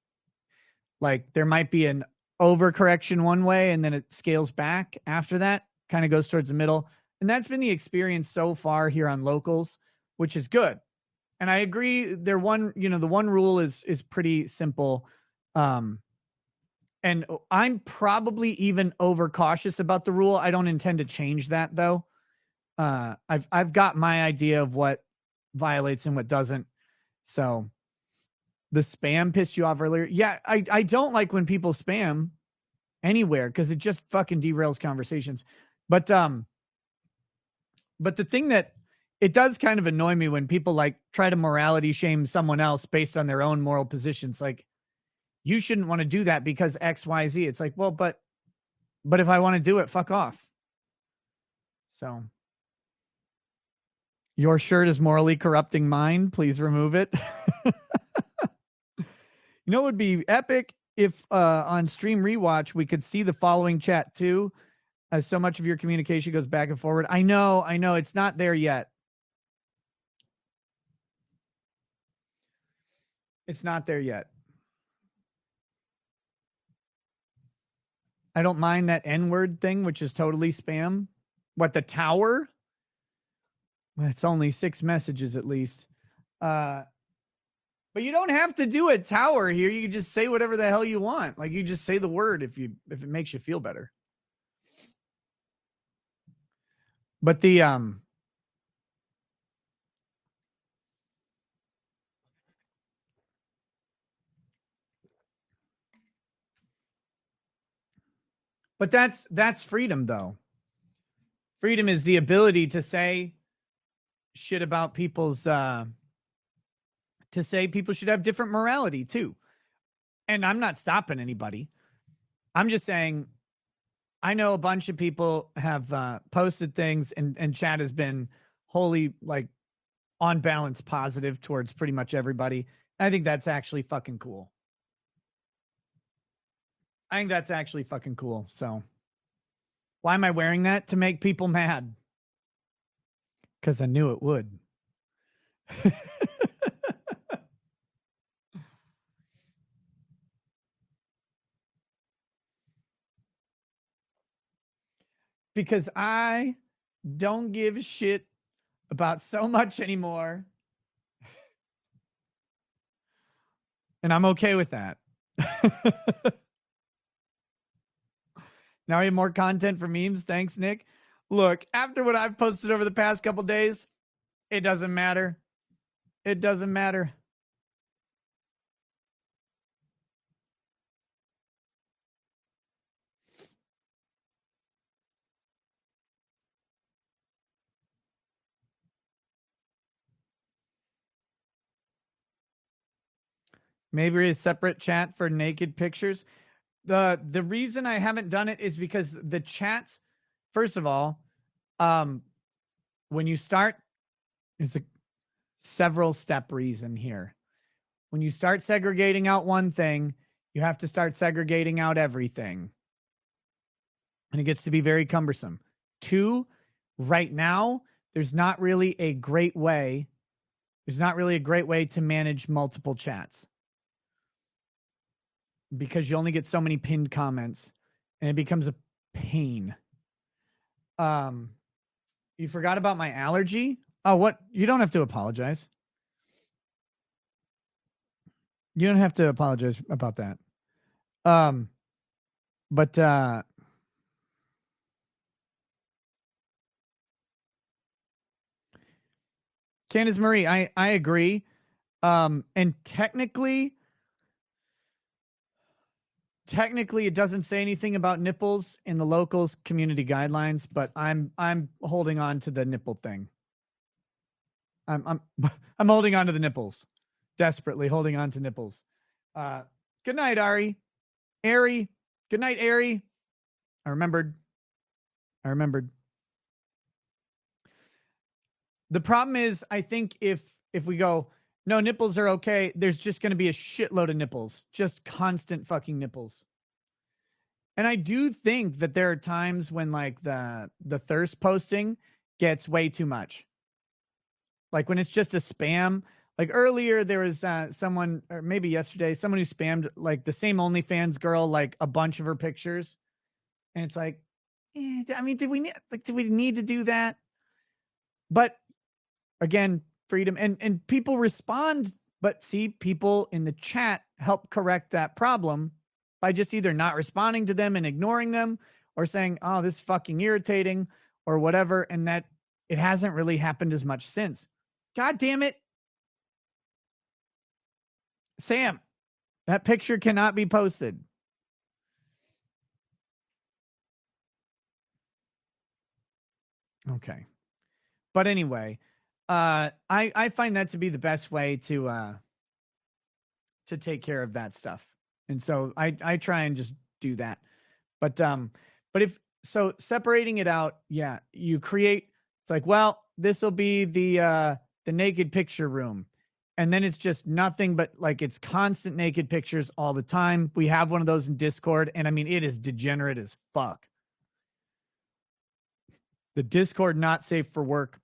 Like there might be an overcorrection one way and then it scales back after that, kind of goes towards the middle. And that's been the experience so far here on Locals, which is good. And I agree, the one rule is pretty simple. And I'm probably even overcautious about the rule. I don't intend to change that though. I've got my idea of what violates and what doesn't. So the spam pissed you off earlier. Yeah, I don't like when people spam anywhere because it just fucking derails conversations. But the thing that it does kind of annoy me when people like try to morality shame someone else based on their own moral positions. Like, you shouldn't want to do that because X, Y, Z. It's like, well, but if I want to do it, fuck off. So, your shirt is morally corrupting mine. Please remove it. You know, it would be epic if on Stream Rewatch we could see the following chat too, as so much of your communication goes back and forward. I know, it's not there yet. It's not there yet. I don't mind that N-word thing, which is totally spam. What, the tower? It's only 6 messages at least. But you don't have to do a tower here. You can just say whatever the hell you want. Like, you just say the word if it makes you feel better. But but that's freedom though. Freedom is the ability to say shit about people's to say people should have different morality too. And I'm not stopping anybody. I'm just saying I know a bunch of people have posted things and chat has been wholly like on balance positive towards pretty much everybody. I think that's actually fucking cool. So why am I wearing that? To make people mad. Because I knew it would. Because I don't give a shit about so much anymore. And I'm okay with that. Now we have more content for memes. Thanks, Nick. Look, after what I've posted over the past couple days, it doesn't matter. It doesn't matter. Maybe a separate chat for naked pictures. The reason I haven't done it is because the chats, first of all, when you start, it's a several step reason here. When you start segregating out one thing, you have to start segregating out everything. And it gets to be very cumbersome. 2, right now, there's not really a great way to manage multiple chats. Because you only get so many pinned comments and it becomes a pain. You forgot about my allergy? Oh, what? You don't have to apologize. You don't have to apologize about that. But Candace Marie, I agree. And technically it doesn't say anything about nipples in the Locals community guidelines, but I'm holding on to the nipple thing. I'm holding on to the nipples. Desperately holding on to nipples. Good night, Ari. Ari. Good night, Ari. I remembered. The problem is, I think if we go, No, nipples are okay. There's just going to be a shitload of nipples, just constant fucking nipples. And I do think that there are times when like the thirst posting gets way too much. Like when it's just a spam. Like earlier there was someone, or maybe yesterday, someone who spammed like the same OnlyFans girl, like a bunch of her pictures. And it's like, I mean, did we need to do that? But again, freedom and people respond, but see, people in the chat help correct that problem by just either not responding to them and ignoring them, or saying, oh, this is fucking irritating, or whatever. And that it hasn't really happened as much since. God damn it. Sam, that picture cannot be posted. Okay. But anyway, I find that to be the best way to take care of that stuff. And so I try and just do that. But if so, separating it out, yeah, you create, it's like, well, this will be the naked picture room. And then it's just nothing but like it's constant naked pictures all the time. We have one of those in Discord, and I mean it is degenerate as fuck. The Discord not safe for work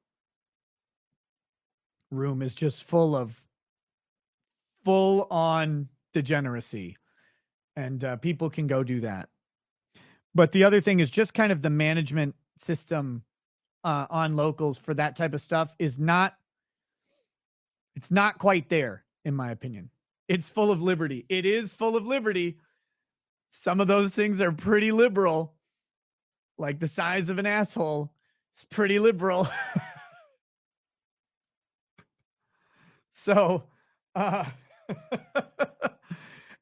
room is just full on degeneracy, and people can go do that. But the other thing is just kind of the management system on locals for that type of stuff is not, it's not quite there, in my opinion. It's full of liberty. It is full of liberty. Some of those things are pretty liberal, like the size of an asshole. It's pretty liberal. So, and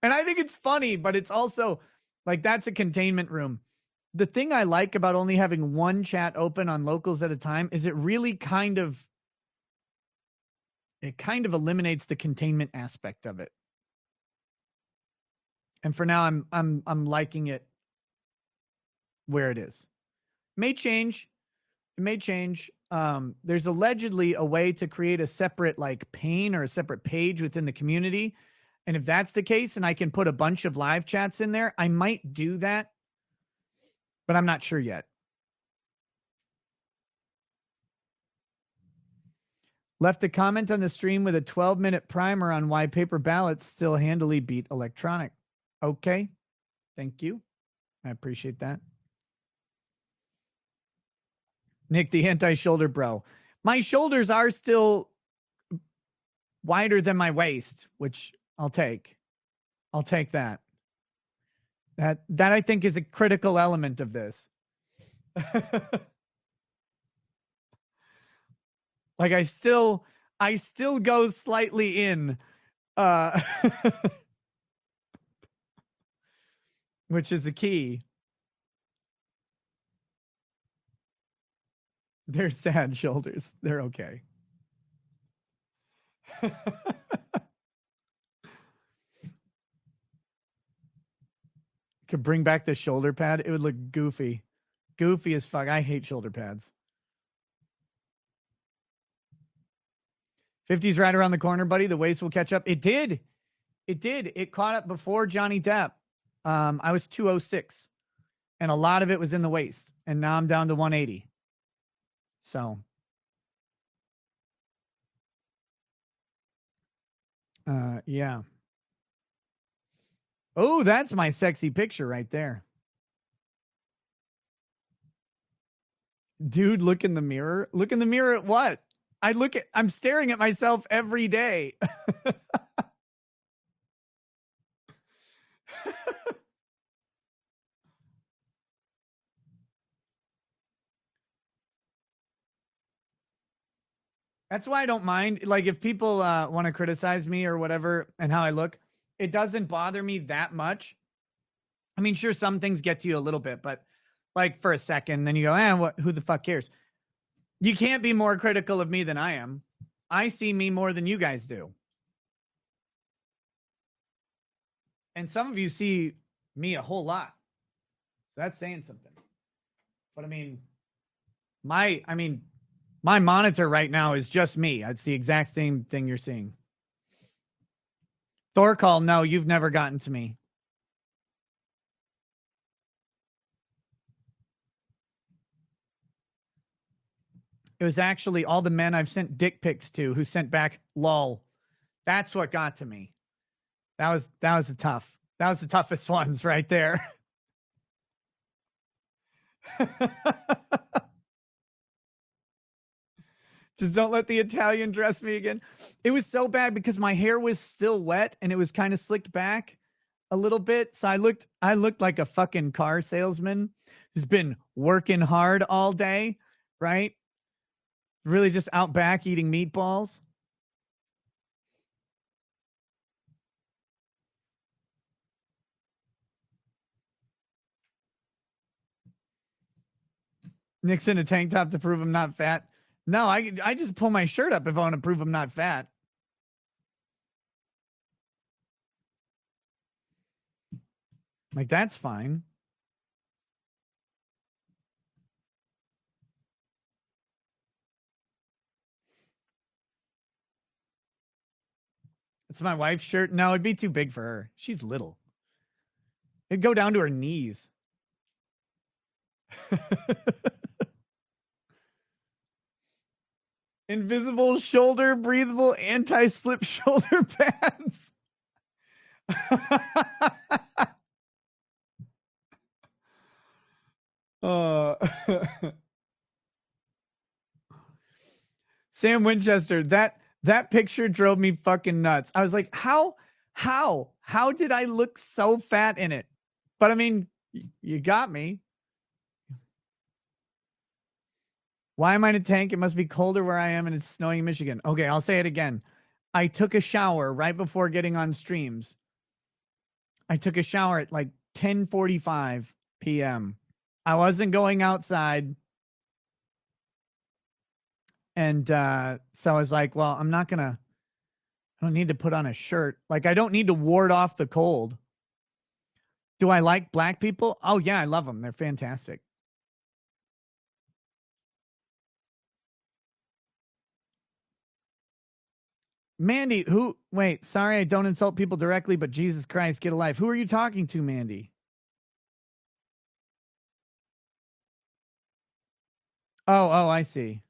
I think it's funny, but it's also like, that's a containment room. The thing I like about only having one chat open on locals at a time is it really kind of eliminates the containment aspect of it. And for now, I'm liking it where it is. May change. It may change. There's allegedly a way to create a separate like pane or a separate page within the community. And if that's the case, and I can put a bunch of live chats in there, I might do that, but I'm not sure yet. Left a comment on the stream with a 12-minute primer on why paper ballots still handily beat electronic. Okay. Thank you. I appreciate that. Nick, the anti-shoulder bro. My shoulders are still wider than my waist, which I'll take. I'll take that. That I think is a critical element of this. Like I still go slightly in, which is the key. They're sad shoulders. They're okay. Could bring back the shoulder pad. It would look goofy. Goofy as fuck. I hate shoulder pads. 50's right around the corner, buddy. The waist will catch up. It did. It did. It caught up before Johnny Depp. I was 206. And a lot of it was in the waist. And now I'm down to 180. So. Yeah. Oh, that's my sexy picture right there. Dude, look in the mirror. Look in the mirror at what? I'm staring at myself every day. That's why I don't mind. Like, if people want to criticize me or whatever and how I look, it doesn't bother me that much. I mean, sure, some things get to you a little bit, but like for a second, then you go, who the fuck cares? You can't be more critical of me than I am. I see me more than you guys do. And some of you see me a whole lot. So that's saying something. But I mean, my monitor right now is just me. It's the exact same thing you're seeing. Thorcall, no, you've never gotten to me. It was actually all the men I've sent dick pics to who sent back lol. That's what got to me. That was the toughest ones right there. Just don't let the Italian dress me again. It was so bad because my hair was still wet and it was kind of slicked back a little bit. So I looked like a fucking car salesman who's been working hard all day, right? Really just out back eating meatballs. Nick's in a tank top to prove I'm not fat. No, I just pull my shirt up if I want to prove I'm not fat. Like, that's fine. It's my wife's shirt. No, it'd be too big for her. She's little. It'd go down to her knees. Invisible shoulder, breathable, anti-slip shoulder pads. Sam Winchester, that picture drove me fucking nuts. I was like, how did I look so fat in it? But I mean, you got me. Why am I in a tank? It must be colder where I am and it's snowing in Michigan. Okay, I'll say it again. I took a shower right before getting on streams. I took a shower at like 10:45 p.m. I wasn't going outside. And so I was like, well, I don't need to put on a shirt. Like, I don't need to ward off the cold. Do I like black people? Oh, yeah, I love them. They're fantastic. Mandy, wait, sorry, I don't insult people directly, but Jesus Christ, get a life. Who are you talking to, Mandy? Oh, I see.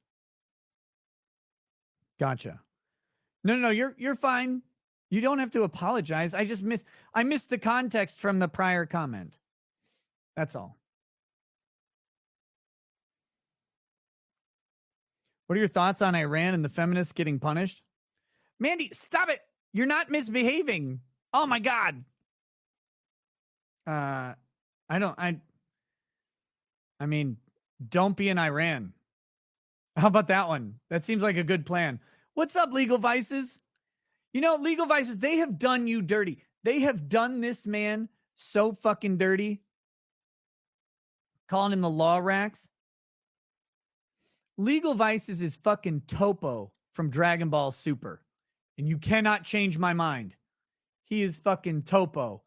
Gotcha. No, you're fine. You don't have to apologize. I missed the context from the prior comment. That's all. What are your thoughts on Iran and the feminists getting punished? Mandy, stop it. You're not misbehaving. Oh my God. I mean, don't be in Iran. How about that one? That seems like a good plan. What's up, Legal Vices? You know, Legal Vices, they have done you dirty. They have done this man so fucking dirty. Calling him the Law Racks. Legal Vices is fucking Topo from Dragon Ball Super. And you cannot change my mind. He is fucking Topo.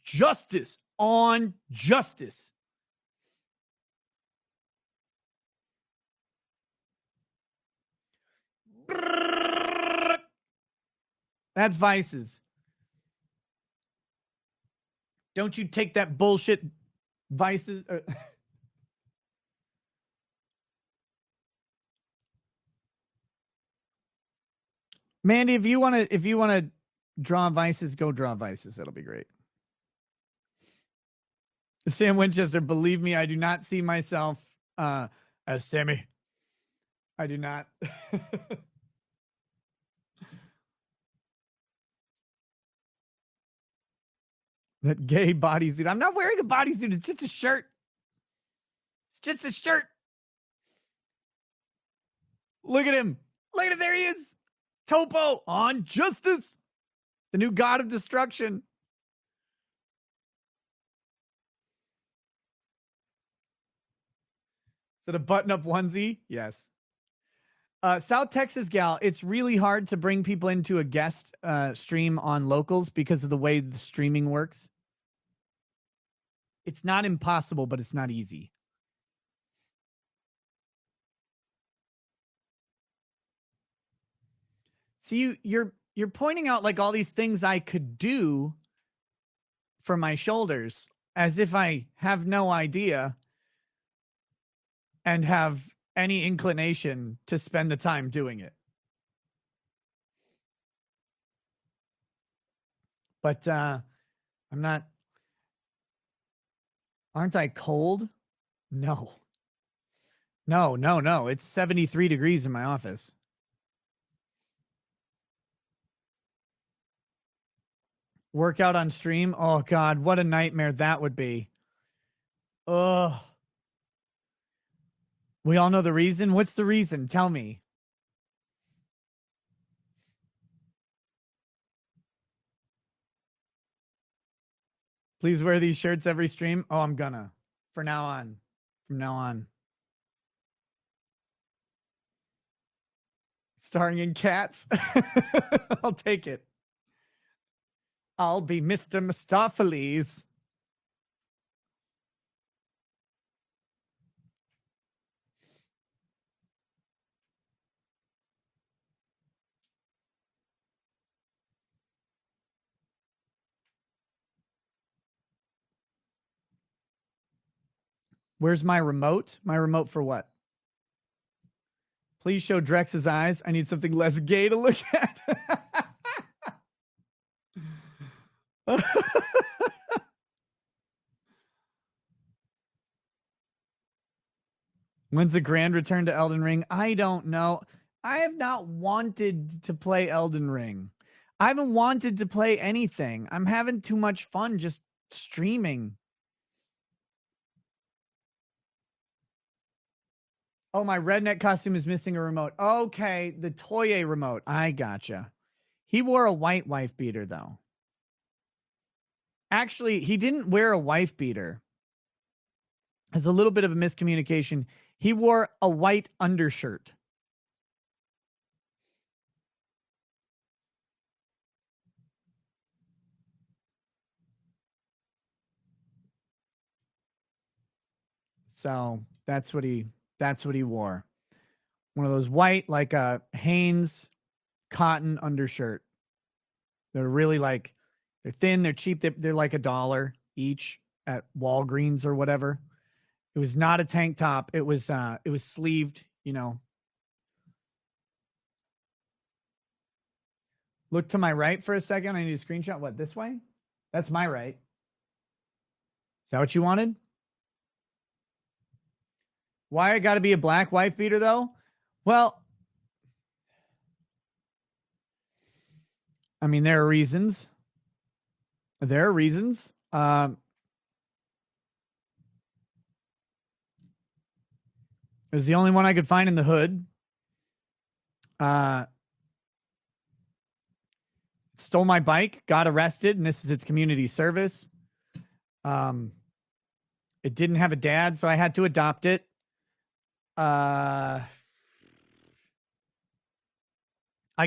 Justice on justice. That's Vices. Don't you take that bullshit, Vices. Mandy, if you want to draw Vices, go draw Vices. That'll be great. Sam Winchester, believe me, I do not see myself as Sammy. I do not. That gay bodysuit. I'm not wearing a bodysuit. It's just a shirt. It's just a shirt. Look at him. Look at him. There he is. Topo on justice. The new god of destruction. Is it a button-up onesie? Yes. South Texas gal, it's really hard to bring people into a guest stream on Locals because of the way the streaming works. It's not impossible, but it's not easy. See, you're pointing out like all these things I could do for my shoulders as if I have no idea and have any inclination to spend the time doing it. But I'm not. Aren't I cold? No. No. It's 73 degrees in my office. Workout on stream? Oh, God, what a nightmare that would be. Ugh. We all know the reason. What's the reason? Tell me. Please wear these shirts every stream. Oh, I'm gonna. From now on. Starring in Cats. I'll take it. I'll be Mr. Mistopheles. Where's my remote? My remote for what? Please show Drex's eyes. I need something less gay to look at. When's the grand return to Elden Ring? I don't know. I have not wanted to play Elden Ring. I haven't wanted to play anything. I'm having too much fun just streaming. Oh, my redneck costume is missing a remote. Okay, the Toye remote. I gotcha. He wore a white wife beater, though. Actually, he didn't wear a wife beater. There's a little bit of a miscommunication. He wore a white undershirt. So that's what he wore. One of those white, like a Hanes cotton undershirt. They're really like, they're thin, they're cheap, they're like $1 each at Walgreens or whatever. It was not a tank top. It was sleeved, you know. Look to my right for a second. I need a screenshot. What, this way? That's my right. Is that what you wanted? Why I got to be a black wife beater, though? Well, I mean, there are reasons. There are reasons. It was the only one I could find in the hood. Stole my bike, got arrested, and this is its community service. It didn't have a dad, so I had to adopt it. I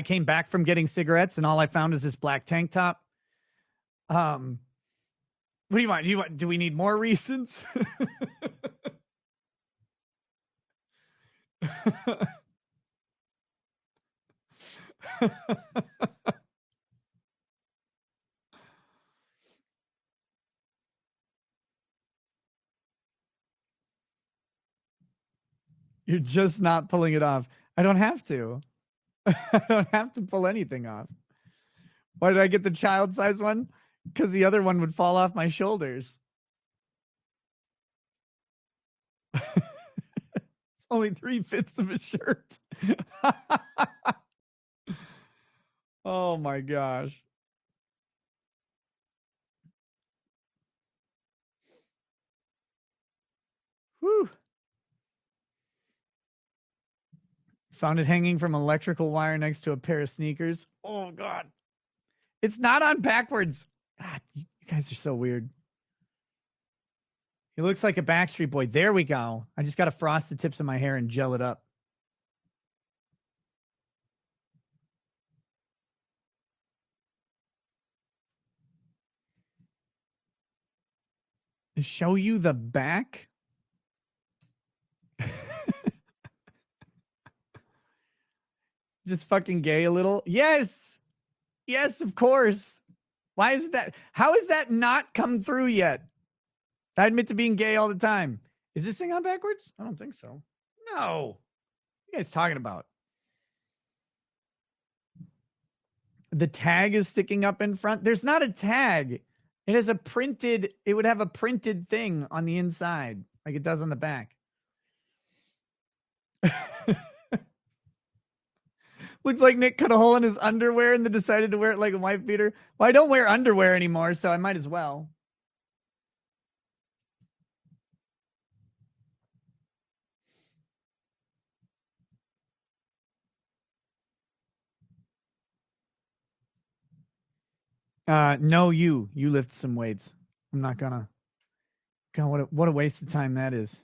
came back from getting cigarettes, and all I found is this black tank top. What do you want? Do we need more reasons? You're just not pulling it off. I don't have to. I don't have to pull anything off. Why did I get the child size one? Because the other one would fall off my shoulders. It's only 3/5 of a shirt. Oh my gosh. Whew. Found it hanging from an electrical wire next to a pair of sneakers. Oh, God. It's not on backwards. God, you guys are so weird. He looks like a Backstreet Boy. There we go. I just got to frost the tips of my hair and gel it up. Show you the back? Just fucking gay a little. Yes. Yes, of course. Why is that? How has that not come through yet? I admit to being gay all the time. Is this thing on backwards? I don't think so. No. What are you guys talking about? The tag is sticking up in front. There's not a tag. It has a printed, it would have a printed thing on the inside, like it does on the back. Looks like Nick cut a hole in his underwear and then decided to wear it like a wife beater. Well, I don't wear underwear anymore, so I might as well. No, you lift some weights. I'm not gonna. God, what a waste of time that is.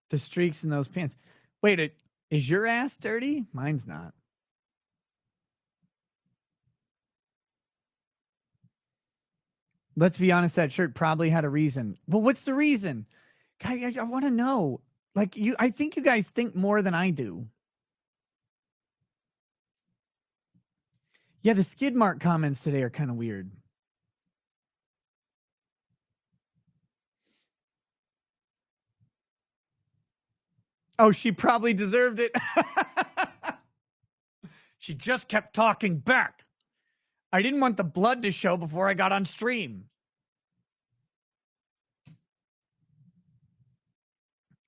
The streaks in those pants. Wait, is your ass dirty? Mine's not. Let's be honest, that shirt probably had a reason. Well, what's the reason? I want to know. Like I think you guys think more than I do. Yeah, the skid mark comments today are kind of weird. Oh, she probably deserved it. She just kept talking back. I didn't want the blood to show before I got on stream.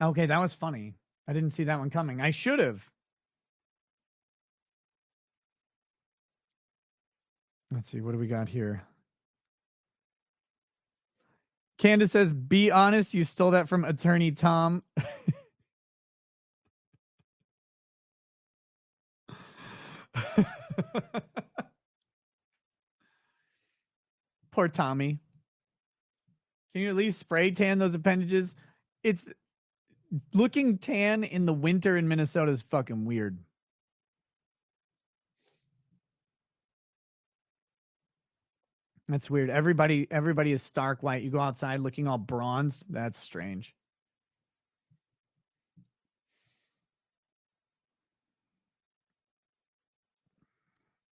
Okay, that was funny. I didn't see that one coming. I should have. Let's see. What do we got here? Candace says, be honest, you stole that from Attorney Tom. Poor Tommy. Can you at least spray tan those appendages? It's looking tan in the winter in Minnesota is fucking weird. That's weird. Everybody is stark white. You go outside looking all bronzed. That's strange.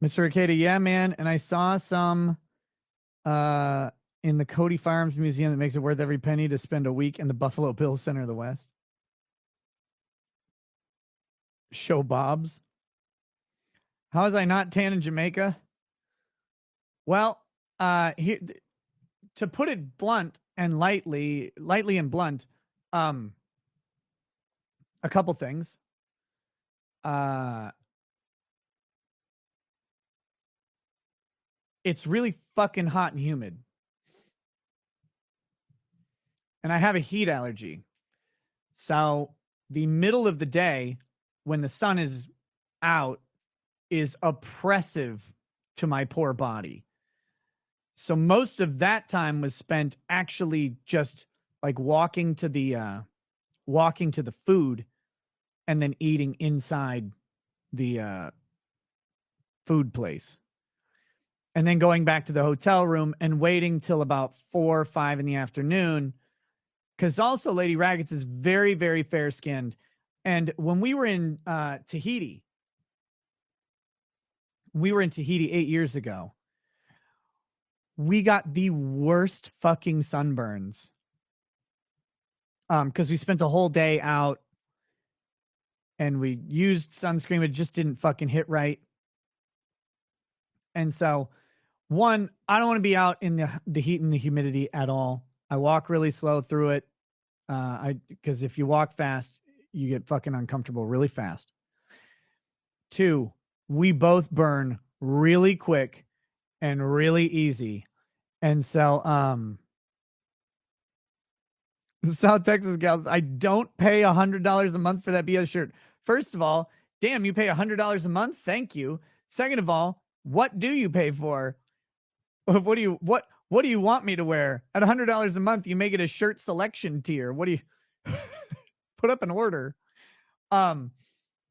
Mr. Rekieta, yeah, man. And I saw some in the Cody Firearms Museum that makes it worth every penny to spend a week in the Buffalo Bills Center of the West. Show Bob's. How is I not tan in Jamaica? Well, here, to put it blunt and lightly and blunt, a couple things. It's really fucking hot and humid. And I have a heat allergy. So the middle of the day when the sun is out is oppressive to my poor body. So most of that time was spent actually just like walking to the food and then eating inside the food place. And then going back to the hotel room and waiting till about 4 or 5 in the afternoon. Because also Lady Raggets is very, very fair skinned. And when we were in Tahiti 8 years ago, we got the worst fucking sunburns. Because we spent a whole day out and we used sunscreen, but it just didn't fucking hit right. And so, one, I don't want to be out in the heat and the humidity at all. I walk really slow through it. Because if you walk fast, you get fucking uncomfortable really fast. 2, we both burn really quick and really easy. And so, South Texas gals, I don't pay $100 a month for that BS shirt. First of all, damn, you pay $100 a month? Thank you. Second of all, what do you pay for? What do you want me to wear? At $100 a month, you may get a shirt selection tier. What do you put up an order? But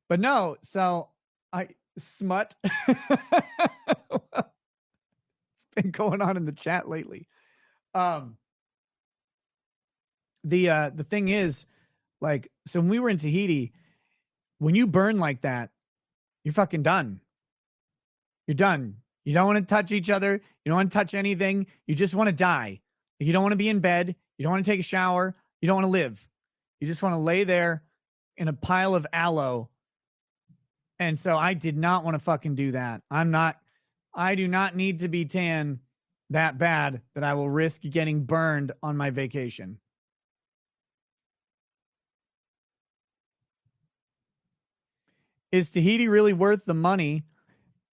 no, so I smut. It's been going on in the chat lately. The thing is, like, so when we were in Tahiti, when you burn like that, you're fucking done. You're done. You don't want to touch each other. You don't want to touch anything. You just want to die. You don't want to be in bed. You don't want to take a shower. You don't want to live. You just want to lay there in a pile of aloe. And so I did not want to fucking do that. I do not need to be tan that bad that I will risk getting burned on my vacation. Is Tahiti really worth the money?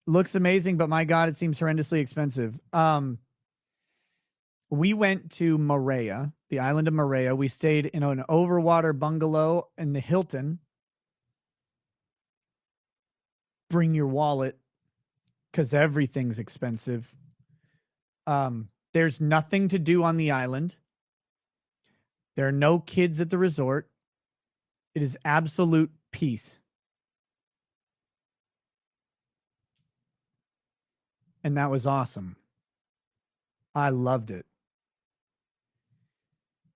Looks amazing, but my God, it seems horrendously expensive. We went to Moorea, the island of Moorea. We stayed in an overwater bungalow in the Hilton. Bring your wallet, because everything's expensive. There's nothing to do on the island. There are no kids at the resort. It is absolute peace. And that was awesome. I loved it.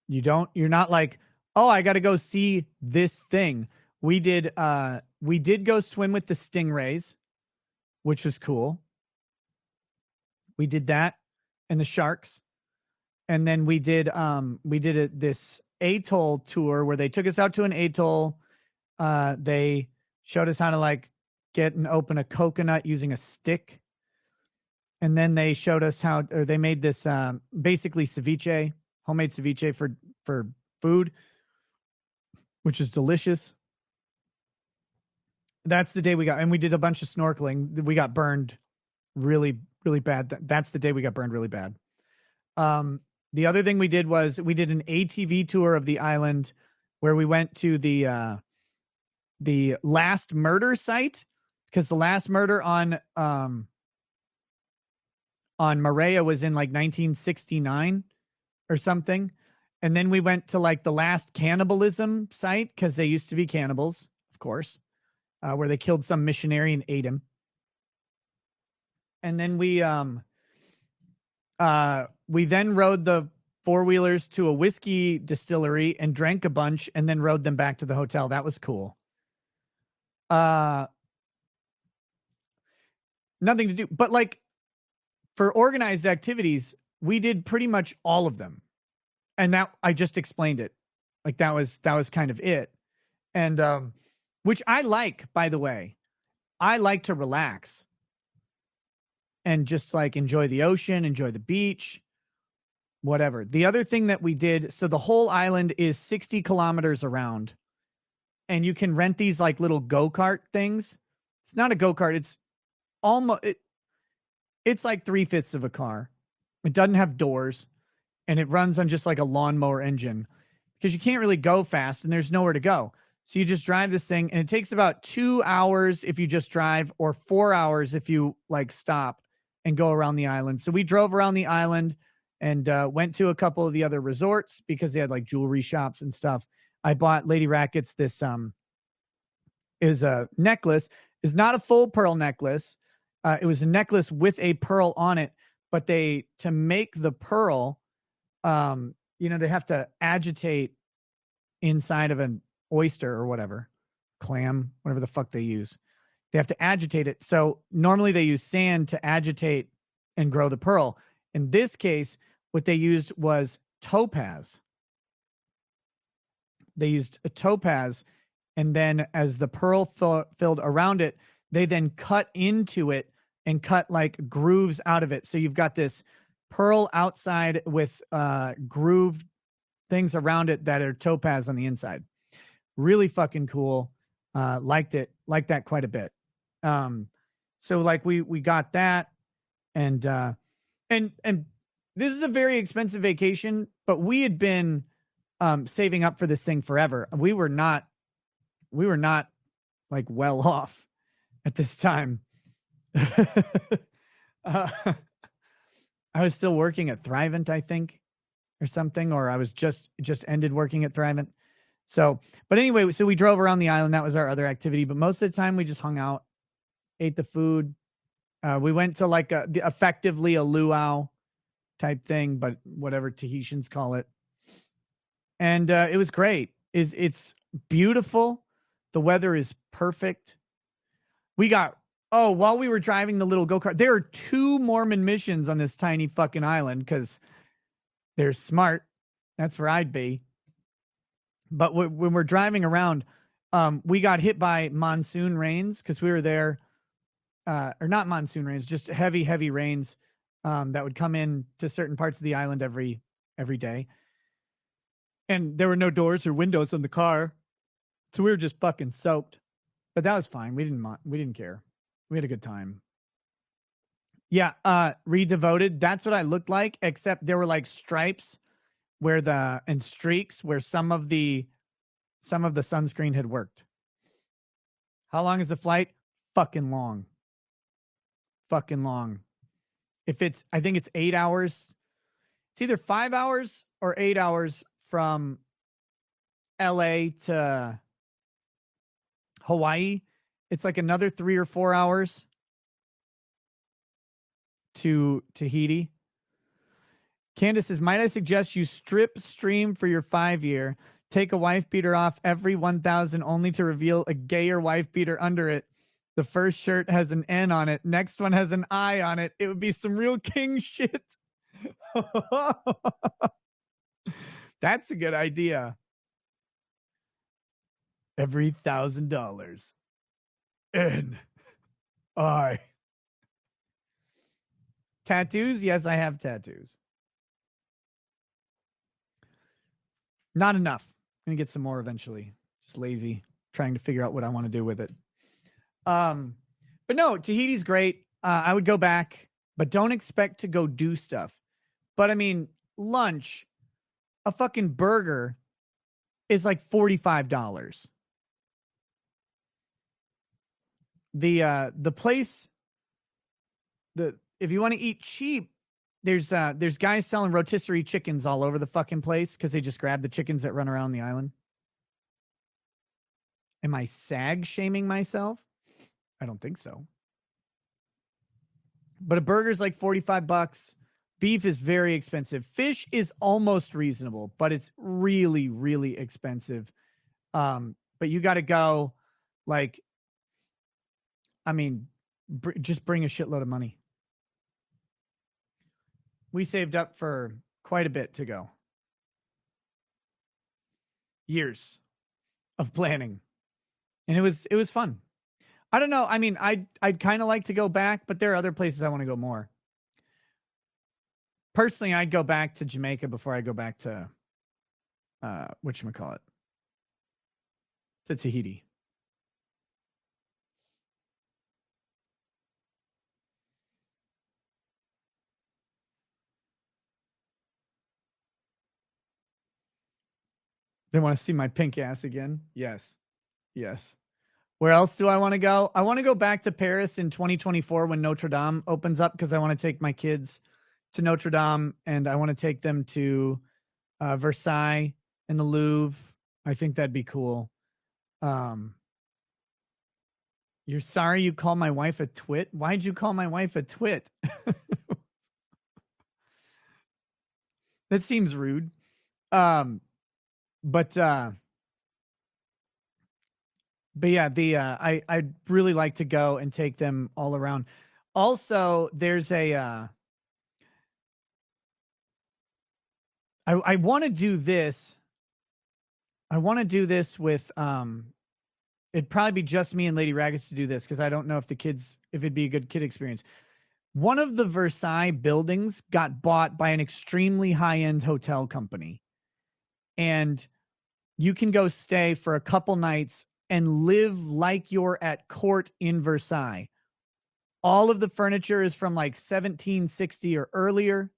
You're not like, oh, I got to go see this thing. We did go swim with the stingrays, which was cool. We did that and the sharks. And then we did this atoll tour where they took us out to an atoll. They showed us how to like get and open a coconut using a stick. And then they showed us they made this basically ceviche, homemade ceviche for food, which is delicious. That's the day we did a bunch of snorkeling. We got burned really, really bad. That's the day we got burned really bad. The other thing we did was we did an ATV tour of the island where we went to the last murder site, because the last murder on Moorea was in like 1969 or something. And then we went to like the last cannibalism site, because they used to be cannibals, of course, where they killed some missionary and ate him. And then we then rode the four-wheelers to a whiskey distillery and drank a bunch and then rode them back to the hotel. That was cool. Nothing to do, but like for organized activities, we did pretty much all of them. And that I just explained it. Like that was kind of it. And which I like, by the way. I like to relax and just like enjoy the ocean, enjoy the beach, whatever. The other thing that we did, so the whole island is 60 kilometers around, and you can rent these like little go-kart things. It's not a go-kart. It's almost, it's like 3/5 of a car. It doesn't have doors, and it runs on just like a lawnmower engine, because you can't really go fast and there's nowhere to go. So you just drive this thing, and it takes about 2 hours if you just drive, or 4 hours if you like stop and go around the island. So we drove around the island and went to a couple of the other resorts because they had like jewelry shops and stuff. I bought Lady Rackets this is a necklace. Is not a full pearl necklace. It was a necklace with a pearl on it, but to make the pearl, they have to agitate inside of an oyster or whatever, clam, whatever the fuck they use. They have to agitate it. So normally they use sand to agitate and grow the pearl. In this case, what they used was topaz. They used a topaz, and then as the pearl filled around it, they then cut into it and cut like grooves out of it. So you've got this pearl outside with grooved things around it that are topaz on the inside. Really fucking cool. Liked that quite a bit. So like we got that, and this is a very expensive vacation, but we had been saving up for this thing forever. We were not like well off at this time. I was still working at Thrivent, I think, or something, or I was just ended working at Thrivent. So, but anyway, so we drove around the island. That was our other activity. But most of the time we just hung out, ate the food, We went to like effectively a luau type thing, but whatever Tahitians call it. And it was great. It's beautiful. The weather is perfect. We got while we were driving the little go-kart, there are 2 Mormon missions on this tiny fucking island because they're smart. That's where I'd be. But when we're driving around, we got hit by monsoon rains because we were there, or not monsoon rains, just heavy, heavy rains that would come in to certain parts of the island every day. And there were no doors or windows on the car, so we were just fucking soaked. But that was fine. We didn't care. We had a good time. Yeah, redevoted. That's what I looked like, except there were like stripes and streaks where some of the sunscreen had worked. How long is the flight? Fucking long. Fucking long. I think it's 8 hours. It's either 5 hours or 8 hours from LA to Hawaii. It's like another 3 or 4 hours to Tahiti. Candace says, might I suggest you strip stream for your 5-year, take a wife beater off every 1,000 only to reveal a gayer wife beater under it. The first shirt has an N on it. Next one has an I on it. It would be some real king shit. That's a good idea. Every $1,000. N. I. Tattoos? Yes, I have tattoos. Not enough. I'm going to get some more eventually. Just lazy. Trying to figure out what I want to do with it. But no, Tahiti's great. I would go back, but don't expect to go do stuff. But I mean, lunch, a fucking burger is like $45. The place, if you want to eat cheap, there's guys selling rotisserie chickens all over the fucking place because they just grab the chickens that run around the island. Am I sag shaming myself? I don't think so. But a burger's like $45. Beef is very expensive. Fish is almost reasonable, but it's really, really expensive. But you got to go, like, I mean, just bring a shitload of money. We saved up for quite a bit to go. Years of planning. And it was fun. I don't know. I mean, I'd kind of like to go back, but there are other places I want to go more. Personally, I'd go back to Jamaica before I go back to whatchamacallit? To Tahiti. They want to see my pink ass again? Yes. Yes. Where else do I want to go? I want to go back to Paris in 2024 when Notre Dame opens up because I want to take my kids to Notre Dame and I want to take them to Versailles and the Louvre. I think that'd be cool. You're sorry you call my wife a twit? Why'd you call my wife a twit? That seems rude. But yeah, I'd really like to go and take them all around. Also, there's I want to do this. I want to do this with it'd probably be just me and Lady Raggets to do this because I don't know if if it'd be a good kid experience. One of the Versailles buildings got bought by an extremely high-end hotel company. And you can go stay for a couple nights and live like you're at court in Versailles. All of the furniture is from like 1760 or earlier.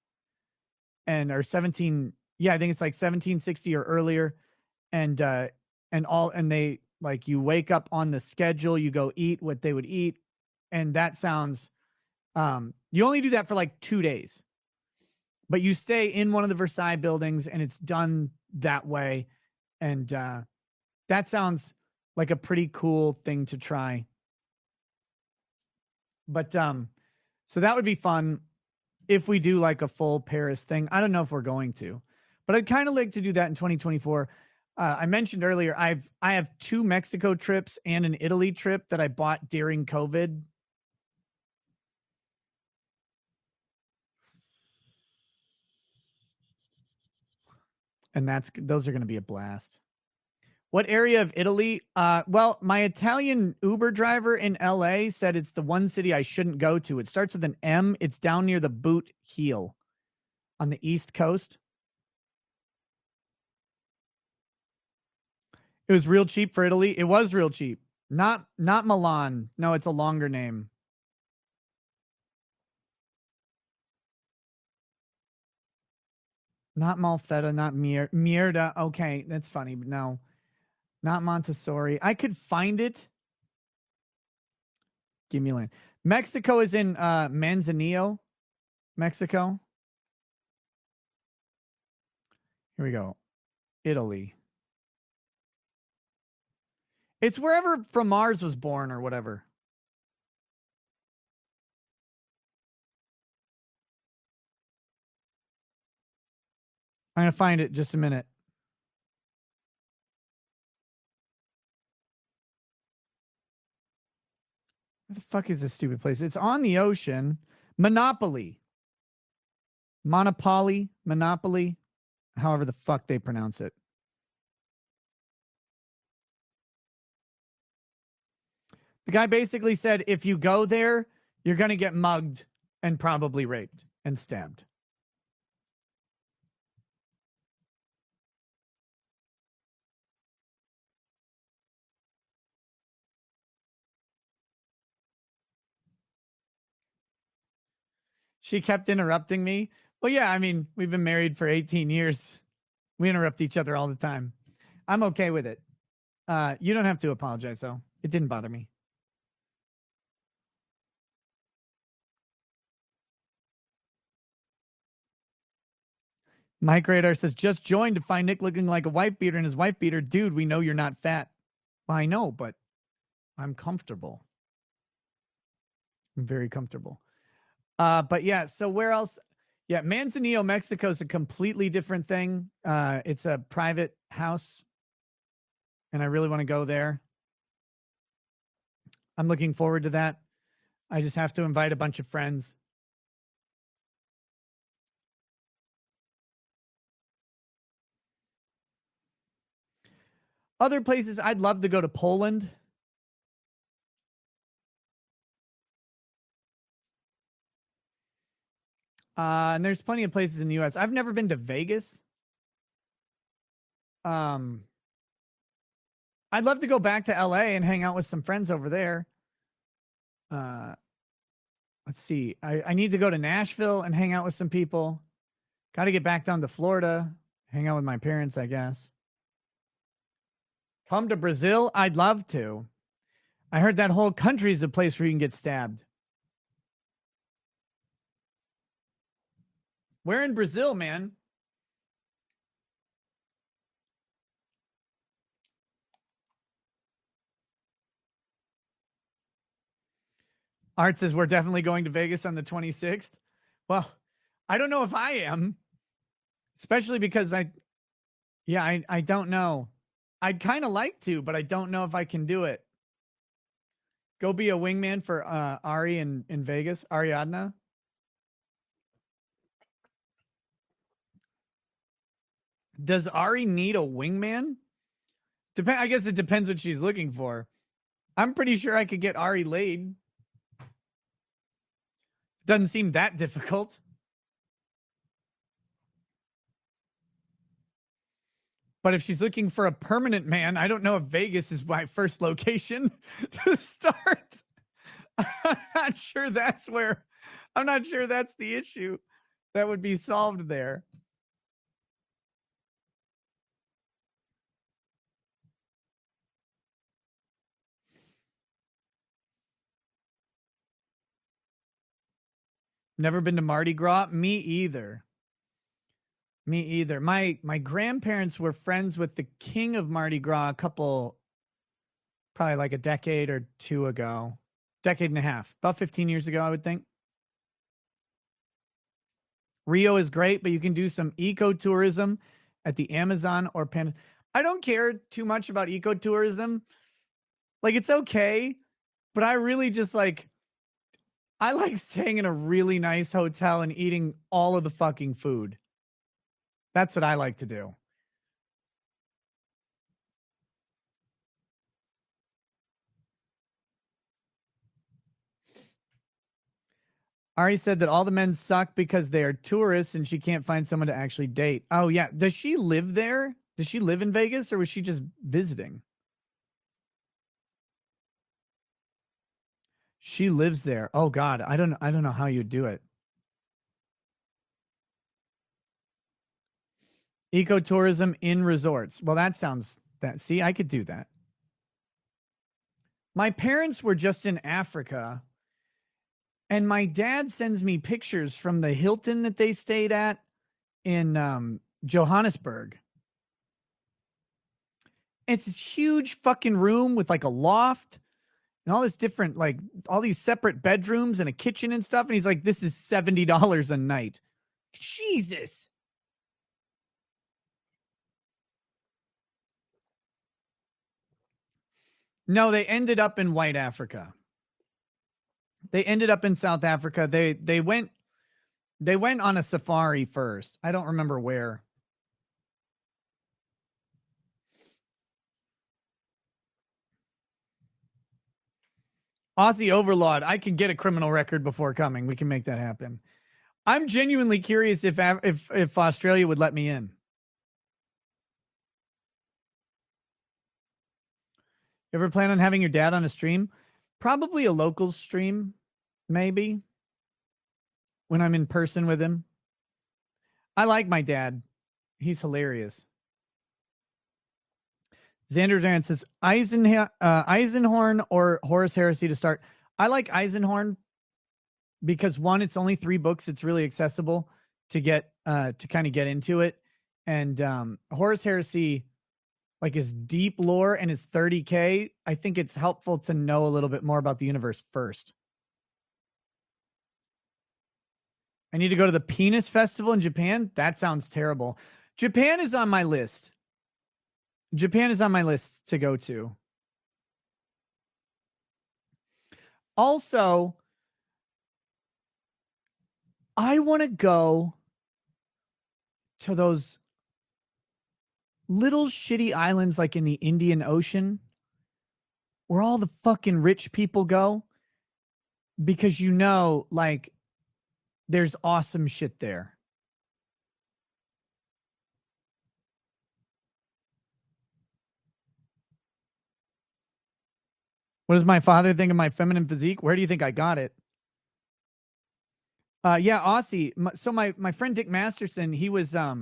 I think it's like 1760 or earlier. And they like you wake up on the schedule, you go eat what they would eat. And that sounds you only do that for like 2 days. But you stay in one of the Versailles buildings and it's done that way. And that sounds like a pretty cool thing to try. But So that would be fun if we do like a full Paris thing. I don't know if we're going to, but I'd kind of like to do that in 2024. I mentioned earlier I have 2 Mexico trips and an Italy trip that I bought during COVID. And those are going to be a blast. What area of Italy? Well, my Italian Uber driver in LA said it's the one city I shouldn't go to. It starts with an M. It's down near the Boot Heel on the East Coast. It was real cheap for Italy. It was real cheap. Not Milan. No, it's a longer name. Not Malfetta, not Mierda. Okay, that's funny, but no. Not Montessori. I could find it. Give me a line. Mexico is in Manzanillo, Mexico. Here we go. Italy. It's wherever From Mars was born or whatever. I'm going to find it just a minute. Where the fuck is this stupid place? It's on the ocean. Monopoly. Monopoly. Monopoly. However the fuck they pronounce it. The guy basically said, if you go there, you're going to get mugged and probably raped and stabbed. She kept interrupting me. Well, yeah, I mean, we've been married for 18 years. We interrupt each other all the time. I'm okay with it. You don't have to apologize, though. It didn't bother me. Mike Radar says, just joined to find Nick looking like a wife beater in his wife beater. Dude, we know you're not fat. Well, I know, but I'm comfortable. I'm very comfortable. But yeah, so where else? Yeah, Manzanillo, Mexico is a completely different thing. It's a private house, and I really want to go there. I'm looking forward to that. I just have to invite a bunch of friends. Other places, I'd love to go to Poland. And there's plenty of places in the U.S. I've never been to Vegas. I'd love to go back to L.A. and hang out with some friends over there. Let's see. I need to go to Nashville and hang out with some people. Got to get back down to Florida, hang out with my parents, I guess. Come to Brazil? I'd love to. I heard that whole country is a place where you can get stabbed. Where in Brazil, man? Art says we're definitely going to Vegas on the 26th. Well, I don't know if I am, especially because I don't know. I'd kind of like to, but I don't know if I can do it. Go be a wingman for Ari in Vegas, Ariadna. Does Ari need a wingman? I guess it depends what she's looking for. I'm pretty sure I could get Ari laid. Doesn't seem that difficult. But if she's looking for a permanent man, I don't know if Vegas is my first location to start. I'm not sure that's the issue that would be solved there. Never been to Mardi Gras? Me either. Me either. My grandparents were friends with the king of Mardi Gras probably like a decade or two ago. Decade and a half. About 15 years ago, I would think. Rio is great, but you can do some ecotourism at the Amazon or I don't care too much about ecotourism. Like, it's okay, but I really just I like staying in a really nice hotel and eating all of the fucking food. That's what I like to do. Ari said that all the men suck because they are tourists and she can't find someone to actually date. Oh, yeah. Does she live there? Does she live in Vegas or was she just visiting? She lives there. Oh God, I don't know how you do it. Ecotourism in resorts. Well, that sounds that. See, I could do that. My parents were just in Africa, and my dad sends me pictures from the Hilton that they stayed at in Johannesburg. It's this huge fucking room with like a loft and all this different, like all these separate bedrooms and a kitchen and stuff. And he's like, this is $70 a night. Jesus. No, they ended up in White Africa. They ended up in South Africa. They went on a safari first. I don't remember where. Aussie Overlord, I can get a criminal record before coming. We can make that happen. I'm genuinely curious if Australia would let me in. You ever plan on having your dad on a stream? Probably a local stream, maybe. When I'm in person with him. I like my dad. He's hilarious. Xander Zarin says Eisenhorn or Horus Heresy to start. I like Eisenhorn because one, it's only 3 books. It's really accessible to get to kind of get into it. And Horus Heresy like is deep lore and it's 30K. I think it's helpful to know a little bit more about the universe first. I need to go to the Penis Festival in Japan. That sounds terrible. Japan is on my list. Japan is on my list to go to. Also, I want to go to those little shitty islands like in the Indian Ocean where all the fucking rich people go because like there's awesome shit there. What does my father think of my feminine physique? Where do you think I got it? Yeah, Aussie. So my friend Dick Masterson, he was I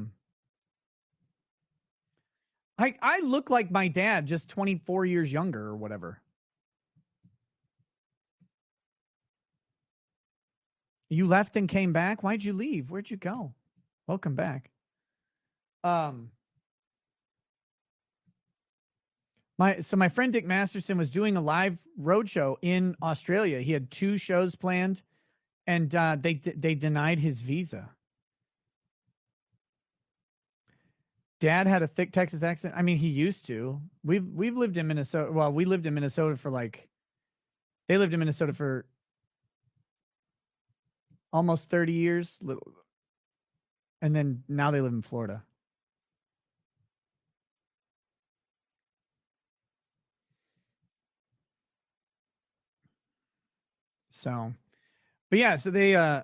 look like my dad, just 24 years younger or whatever. You left and came back? Why'd you leave? Where'd you go? Welcome back. My friend Dick Masterson was doing a live roadshow in Australia. He had 2 shows planned, and they denied his visa. Dad had a thick Texas accent. I mean, he used to. We've lived in Minnesota. Well, we lived in Minnesota for they lived in Minnesota for almost 30 years. And then now they live in Florida. So, but yeah, so they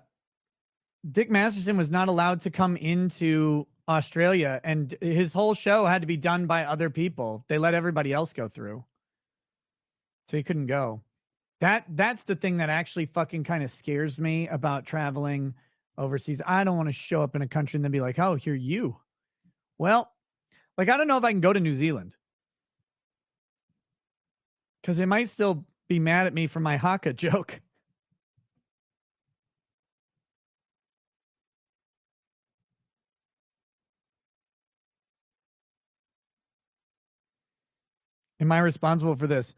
Dick Masterson was not allowed to come into Australia, and his whole show had to be done by other people. They let everybody else go through. So he couldn't go. That's the thing that actually fucking kind of scares me about traveling overseas. I don't want to show up in a country and then be like, "Oh, here you." Well, like I don't know if I can go to New Zealand. Cuz they might still be mad at me for my haka joke. Am I responsible for this?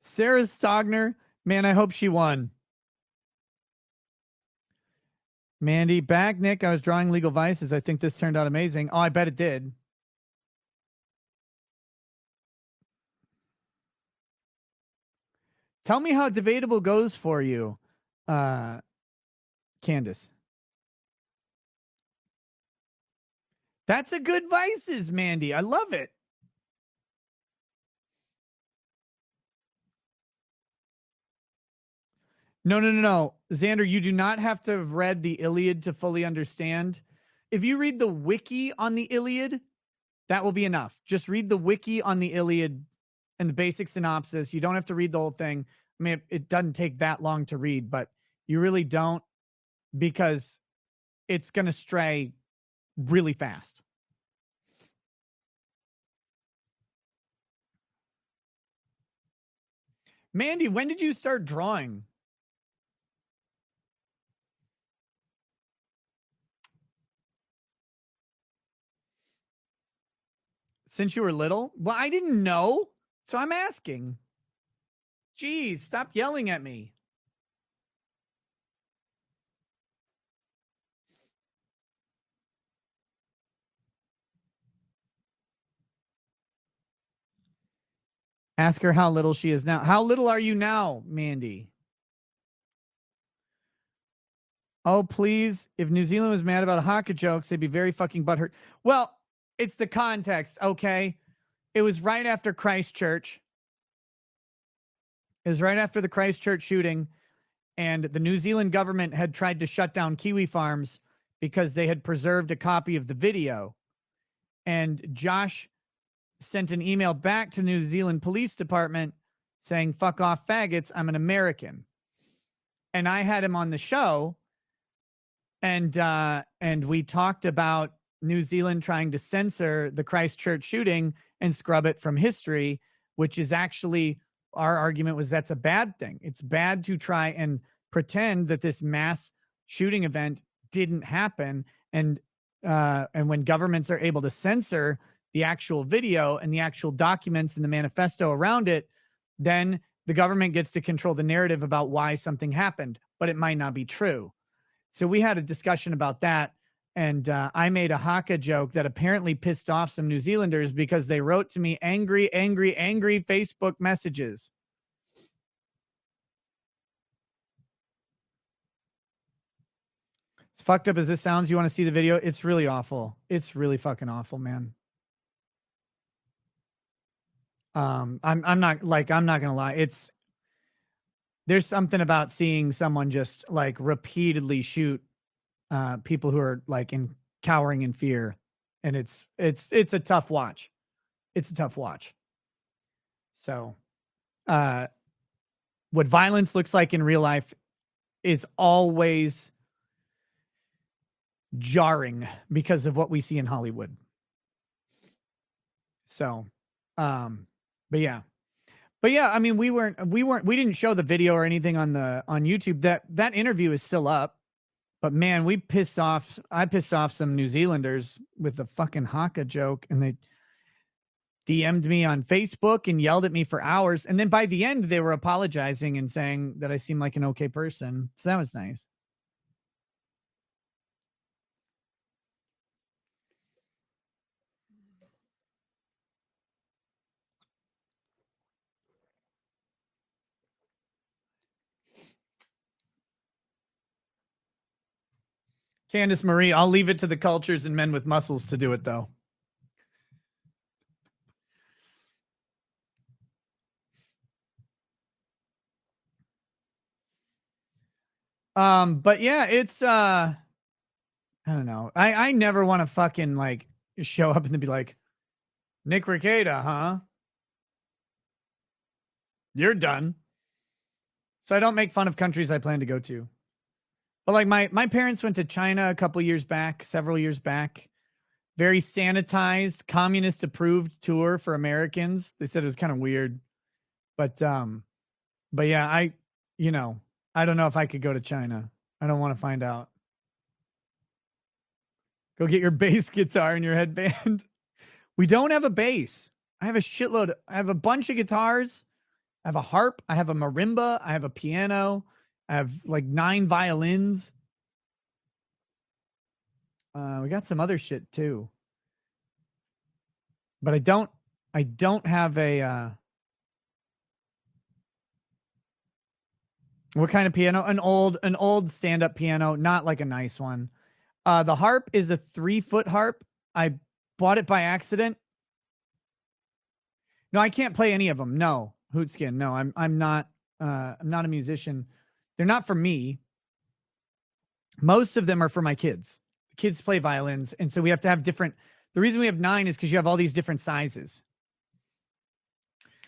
Sarah Stogner, man, I hope she won. Mandy, back, Nick. I was drawing Legal Vices. I think this turned out amazing. Oh, I bet it did. Tell me how debatable goes for you, Candace. That's a good Vices, Mandy. I love it. No. Xander, you do not have to have read the Iliad to fully understand. If you read the wiki on the Iliad, that will be enough. Just read the wiki on the Iliad and the basic synopsis. You don't have to read the whole thing. I mean, it doesn't take that long to read, but you really don't, because it's going to stray really fast. Mandy, when did you start drawing? Since you were little? Well, I didn't know, so I'm asking. Geez, stop yelling at me. Ask her how little she is now. How little are you now, Mandy? Oh, please. If New Zealand was mad about Haka jokes, they'd be very fucking butthurt. Well, it's the context, okay? It was right after Christchurch. It was right after the Christchurch shooting, and the New Zealand government had tried to shut down Kiwi farms because they had preserved a copy of the video. And Josh sent an email back to New Zealand Police Department saying, fuck off, faggots, I'm an American. And I had him on the show, and we talked about New Zealand trying to censor the Christchurch shooting and scrub it from history, which is actually, our argument was, that's a bad thing. It's bad to try and pretend that this mass shooting event didn't happen. And when governments are able to censor the actual video and the actual documents and the manifesto around it, then the government gets to control the narrative about why something happened, but it might not be true. So we had a discussion about that. And I made a Haka joke that apparently pissed off some New Zealanders because they wrote to me angry Facebook messages. As fucked up as this sounds, you want to see the video? It's really awful. It's really fucking awful, man. I'm not gonna lie. There's something about seeing someone just like repeatedly shoot people who are like cowering in fear, and it's a tough watch. It's a tough watch. So, what violence looks like in real life is always jarring because of what we see in Hollywood. So, but yeah. I mean, we didn't show the video or anything on YouTube. That interview is still up. But man, I pissed off some New Zealanders with the fucking Haka joke, and they DM'd me on Facebook and yelled at me for hours. And then by the end, they were apologizing and saying that I seem like an okay person. So that was nice. Candace Marie, I'll leave it to the cultures and men with muscles to do it, though. But yeah, it's I don't know. I never want to fucking like show up and then be like, Nick Rekieta, huh? You're done. So I don't make fun of countries I plan to go to. But like my parents went to China several years back. Very sanitized, communist approved tour for Americans. They said it was kind of weird. But yeah, I don't know if I could go to China. I don't want to find out. Go get your bass guitar and your headband. We don't have a bass. I have a shitload. I have a bunch of guitars. I have a harp. I have a marimba. I have a piano. I have like 9 violins. We got some other shit too. But I don't have a what kind of piano? An old stand-up piano, not like a nice one. The harp is a 3-foot harp. I bought it by accident. No, I can't play any of them. No, Hootskin. No, I'm not a musician. They're not for me. Most of them are for my kids. The kids play violins, and so we have to have different. The reason we have 9 is because you have all these different sizes.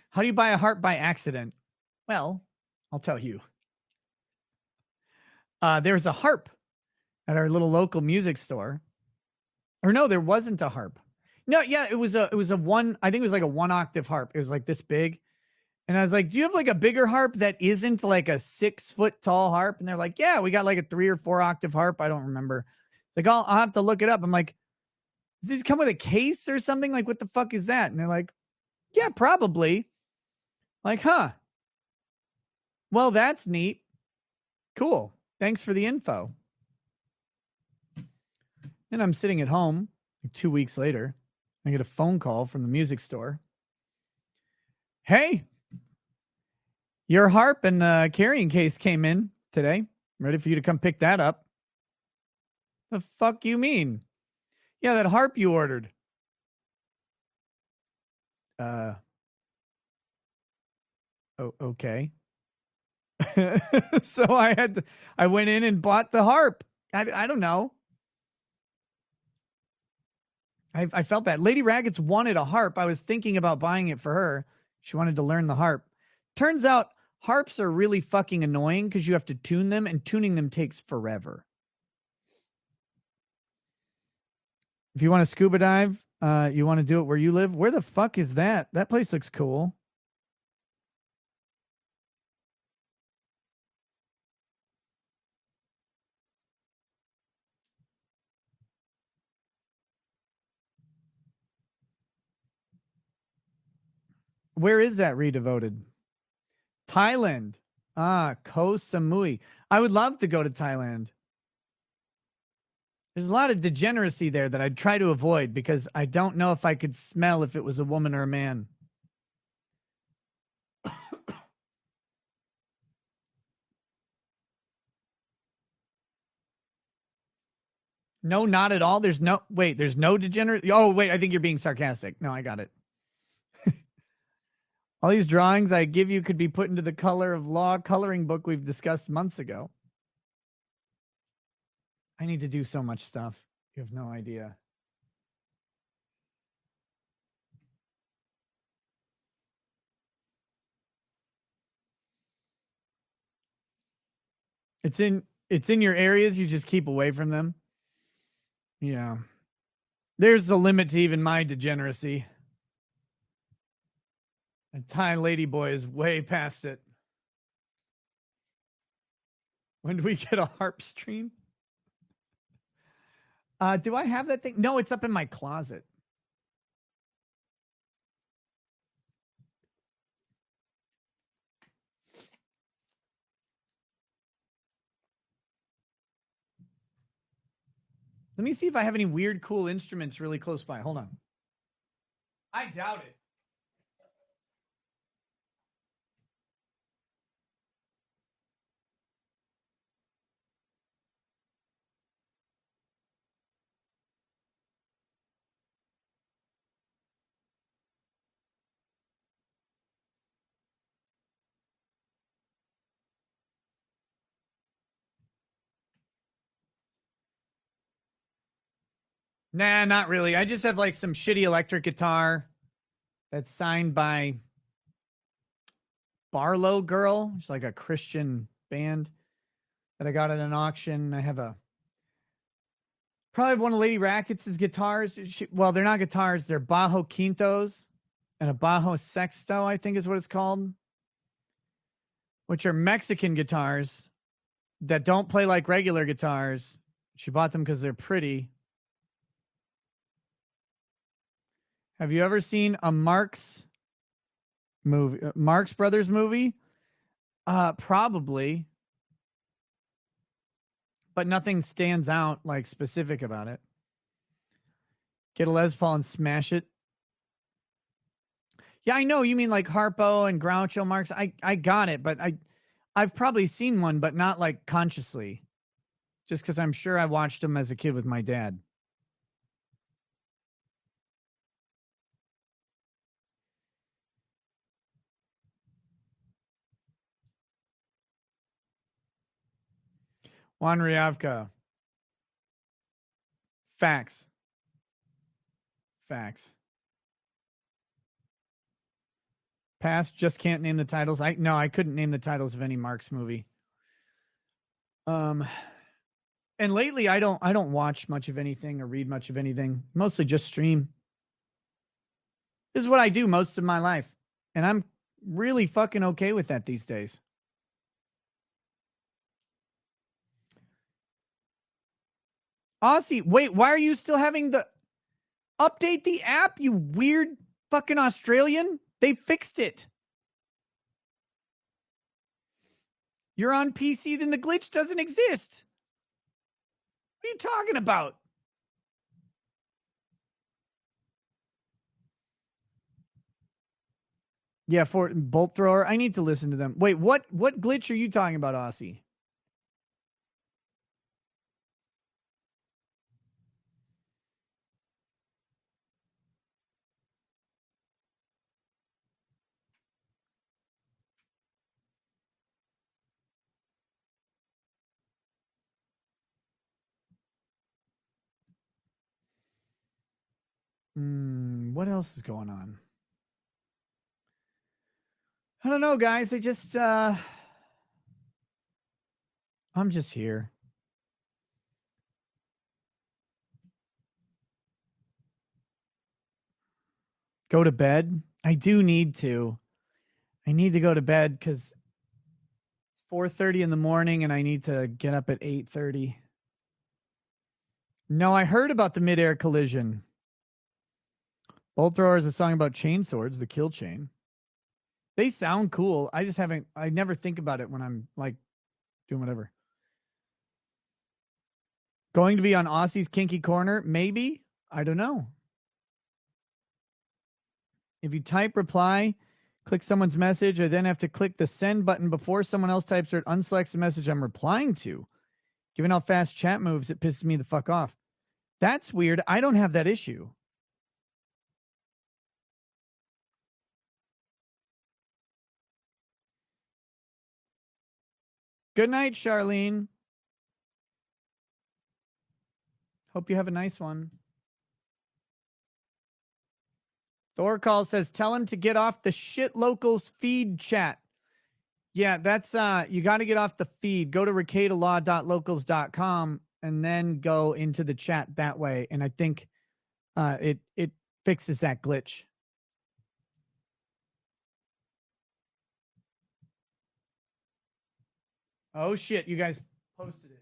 How do you buy a harp by accident? Well, I'll tell you. There's a harp at our little local music store. Or no, there wasn't a harp. No, yeah, it was a one, I think it was like a 1-octave harp. It was like this big. And I was like, do you have like a bigger harp that isn't like a 6-foot tall harp? And they're like, yeah, we got like a 3 or 4-octave harp. I don't remember. It's like, I'll have to look it up. I'm like, does these come with a case or something? Like, what the fuck is that? And they're like, yeah, probably. Like, huh. Well, that's neat. Cool. Thanks for the info. Then I'm sitting at home like 2 weeks later. I get a phone call from the music store. Hey, your harp and carrying case came in today. Ready for you to come pick that up. The fuck you mean? Yeah, that harp you ordered. Okay. So I went in and bought the harp. I don't know. I felt bad. Lady Raggets wanted a harp. I was thinking about buying it for her. She wanted to learn the harp. Turns out harps are really fucking annoying because you have to tune them, and tuning them takes forever. If you want to scuba dive, you want to do it where you live. Where the fuck is that? That place looks cool. Where is that redevoted? Thailand. Koh Samui. I would love to go to Thailand. There's a lot of degeneracy there that I'd try to avoid because I don't know if I could smell if it was a woman or a man. No, not at all. There's no degenerate. Oh, wait, I think you're being sarcastic. No, I got it. All these drawings I give you could be put into the color of law coloring book we've discussed months ago. I need to do so much stuff. You have no idea. It's in your areas. You just keep away from them. Yeah. There's a limit to even my degeneracy. A Thai lady boy is way past it. When do we get a harp stream? Do I have that thing? No, it's up in my closet. Let me see if I have any weird, cool instruments really close by. Hold on. I doubt it. Nah, not really. I just have like some shitty electric guitar that's signed by Barlow Girl. It's like a Christian band that I got at an auction. I have probably one of Lady Rackets' guitars. Well, they're not guitars. They're Bajo Quintos and a Bajo Sexto, I think is what it's called, which are Mexican guitars that don't play like regular guitars. She bought them because they're pretty. Have you ever seen a Marx Brothers movie? Probably. But nothing stands out like specific about it. Get a Les Paul and smash it. Yeah, I know you mean like Harpo and Groucho Marx. I got it, but I've probably seen one, but not like consciously. Just because I'm sure I watched them as a kid with my dad. Juan Riavka. Facts. Facts. Past, just can't name the titles. I couldn't name the titles of any Marx movie. And lately I don't watch much of anything or read much of anything. Mostly just stream. This is what I do most of my life. And I'm really fucking okay with that these days. Aussie, wait, why are you still having the update the app, you weird fucking Australian? They fixed it. You're on PC, then the glitch doesn't exist. What are you talking about? Yeah, for Bolt Thrower. I need to listen to them. Wait, what glitch are you talking about, Aussie? What else is going on? I don't know, guys. I'm just here. Go to bed. I do need to. I need to go to bed because it's 4:30 in the morning and I need to get up at 8:30. No, I heard about the midair collision. Bolt Thrower is a song about chain swords, the kill chain. They sound cool. I never think about it when I'm like doing whatever. Going to be on Aussie's Kinky Corner? Maybe. I don't know. If you type reply, click someone's message, I then have to click the send button before someone else types or it unselects the message I'm replying to. Given how fast chat moves, it pisses me the fuck off. That's weird. I don't have that issue. Good night, Charlene. Hope you have a nice one. Thorcall says, tell him to get off the shit locals feed chat. Yeah, that's you got to get off the feed. Go to rekietalaw.locals.com and then go into the chat that way. And I think it fixes that glitch. Oh shit, you guys posted it.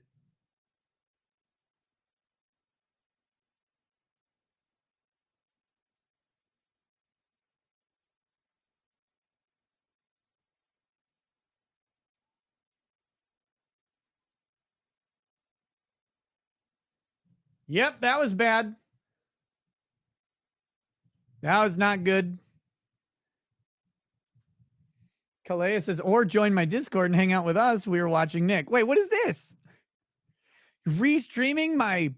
Yep, that was bad. That was not good. Kalea says, or join my Discord and hang out with us. We were watching Nick. Wait, what is this? Restreaming my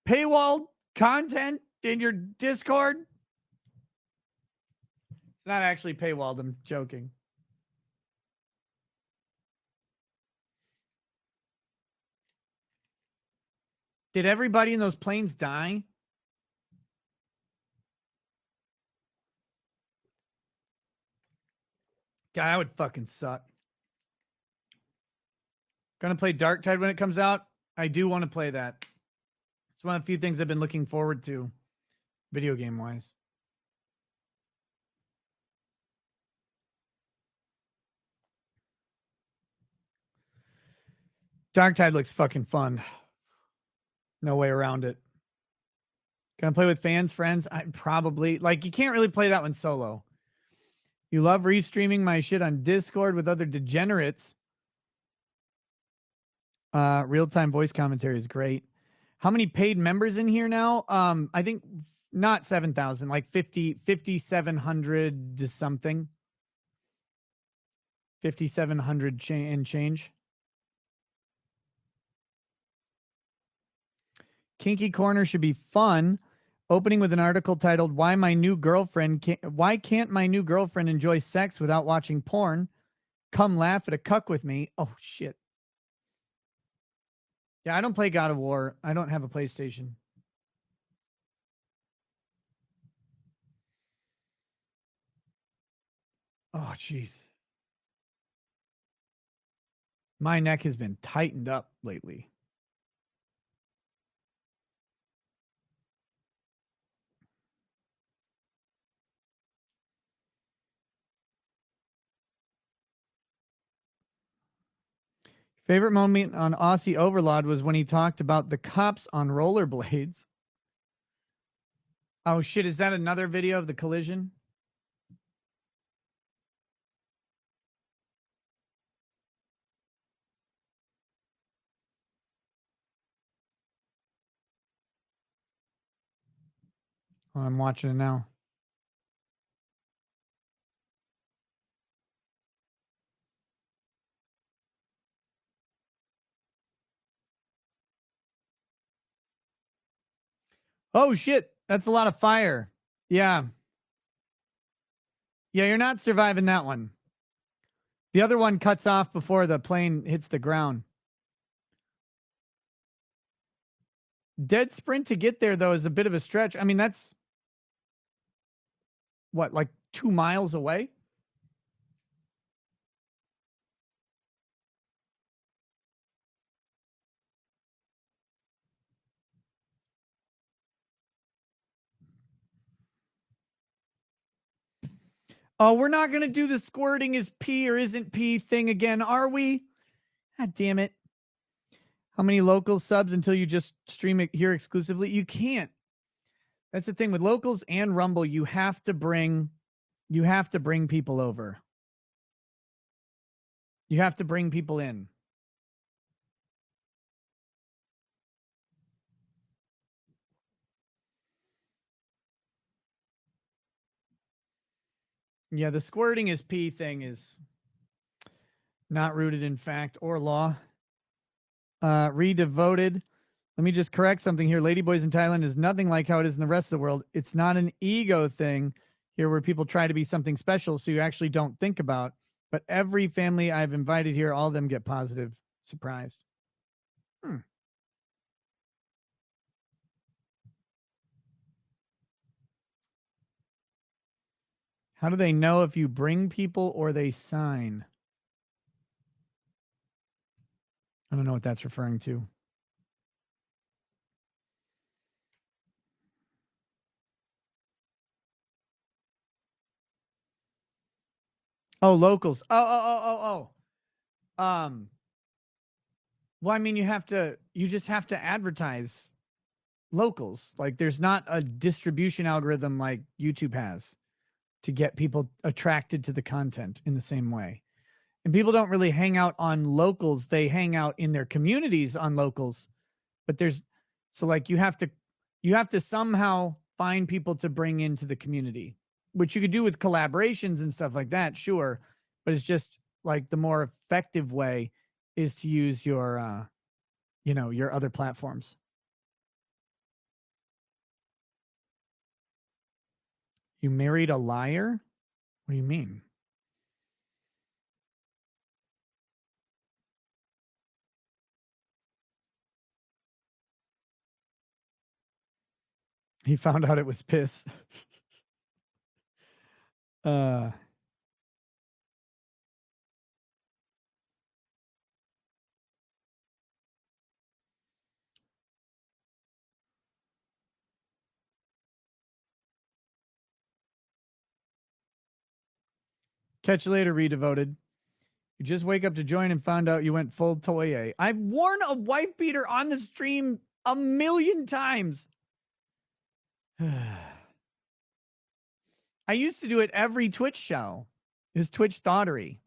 paywall content in your Discord? It's not actually paywalled. I'm joking. Did everybody in those planes die? God, that would fucking suck. Gonna play Dark Tide when it comes out? I do want to play that. It's one of the few things I've been looking forward to, video game wise. Dark Tide looks fucking fun. No way around it. Can I play with fans, friends? I probably like you can't really play that one solo. You love restreaming my shit on Discord with other degenerates. Real-time voice commentary is great. How many paid members in here now? I think not 7,000, like 5,700 to something. 5,700 and change. Kinky Corner should be fun. Opening with an article titled "Why Can't My New Girlfriend Enjoy Sex Without Watching Porn? Come laugh at a cuck with me." Oh shit. Yeah, I don't play God of War. I don't have a PlayStation. Oh jeez. My neck has been tightened up lately. Favorite moment on Aussie Overlord was when he talked about the cops on rollerblades. Oh shit, is that another video of the collision? Oh, I'm watching it now. Oh shit, that's a lot of fire. Yeah. Yeah, you're not surviving that one. The other one cuts off before the plane hits the ground. Dead sprint to get there, though, is a bit of a stretch. I mean, that's what, like 2 miles away? Oh, we're not going to do the squirting is pee or isn't pee thing again, are we? God damn it. How many local subs until you just stream it here exclusively? You can't. That's the thing with locals and Rumble. You have to bring people over. You have to bring people in. Yeah, the squirting is pee thing is not rooted in fact or law. Redevoted. Let me just correct something here. Ladyboys in Thailand is nothing like how it is in the rest of the world. It's not an ego thing here where people try to be something special so you actually don't think about. But every family I've invited here, all of them get positive surprised. How do they know if you bring people or they sign? I don't know what that's referring to. Oh, locals. Oh. Well, I mean, you just have to advertise locals. Like, there's not a distribution algorithm like YouTube has to get people attracted to the content in the same way. And people don't really hang out on locals. They hang out in their communities on locals. But you have to somehow find people to bring into the community, which you could do with collaborations and stuff like that, sure. But it's just like the more effective way is to use your your other platforms. You married a liar? What do you mean? He found out it was piss. Catch you later, Redevoted. You just wake up to join and found out you went full Toye. I've worn a wife beater on the stream 1,000,000 times. I used to do it every Twitch show. It was Twitch Thoughterry.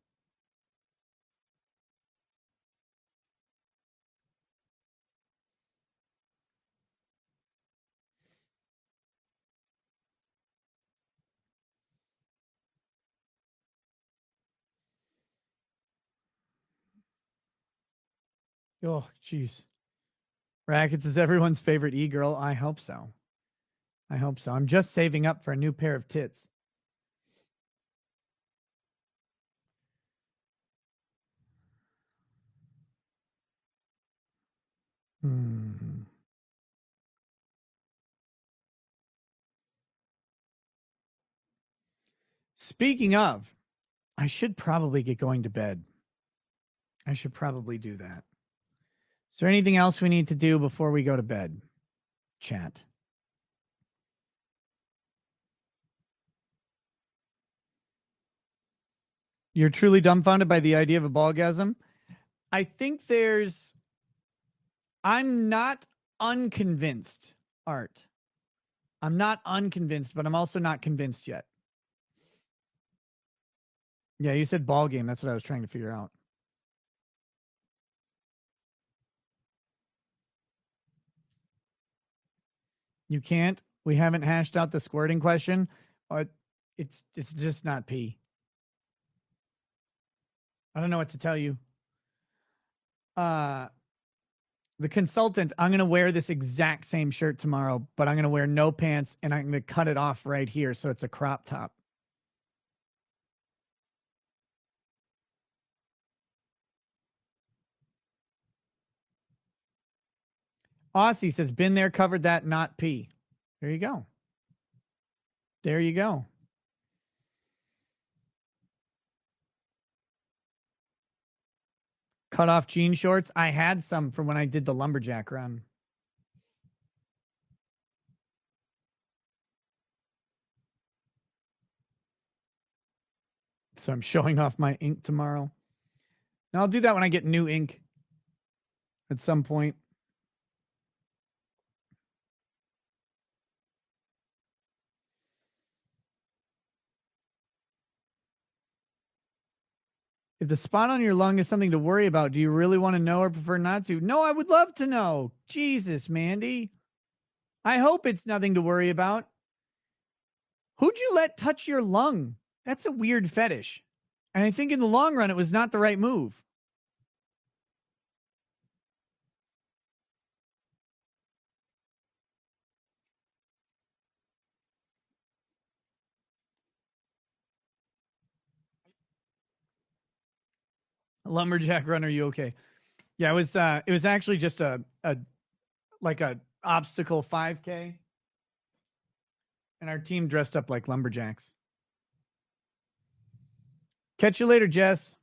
Oh, jeez. Rackets is everyone's favorite e-girl. I hope so. I hope so. I'm just saving up for a new pair of tits. Speaking of, I should probably get going to bed. I should probably do that. Is there anything else we need to do before we go to bed? Chat. You're truly dumbfounded by the idea of a ballgasm? I think I'm not unconvinced, Art. I'm not unconvinced, but I'm also not convinced yet. Yeah, you said ball game. That's what I was trying to figure out. You can't. We haven't hashed out the squirting question. It's just not pee. I don't know what to tell you. The consultant, I'm going to wear this exact same shirt tomorrow, but I'm going to wear no pants and I'm going to cut it off right here so it's a crop top. Aussie says, been there, covered that, not pee. There you go. There you go. Cut off jean shorts. I had some from when I did the lumberjack run. So I'm showing off my ink tomorrow. Now I'll do that when I get new ink at some point. If the spot on your lung is something to worry about, do you really want to know or prefer not to? No, I would love to know. Jesus, Mandy. I hope it's nothing to worry about. Who'd you let touch your lung? That's a weird fetish. And I think in the long run, it was not the right move. Lumberjack run, are you okay? Yeah, it was actually just a obstacle 5K. And our team dressed up like lumberjacks. Catch you later, Jess.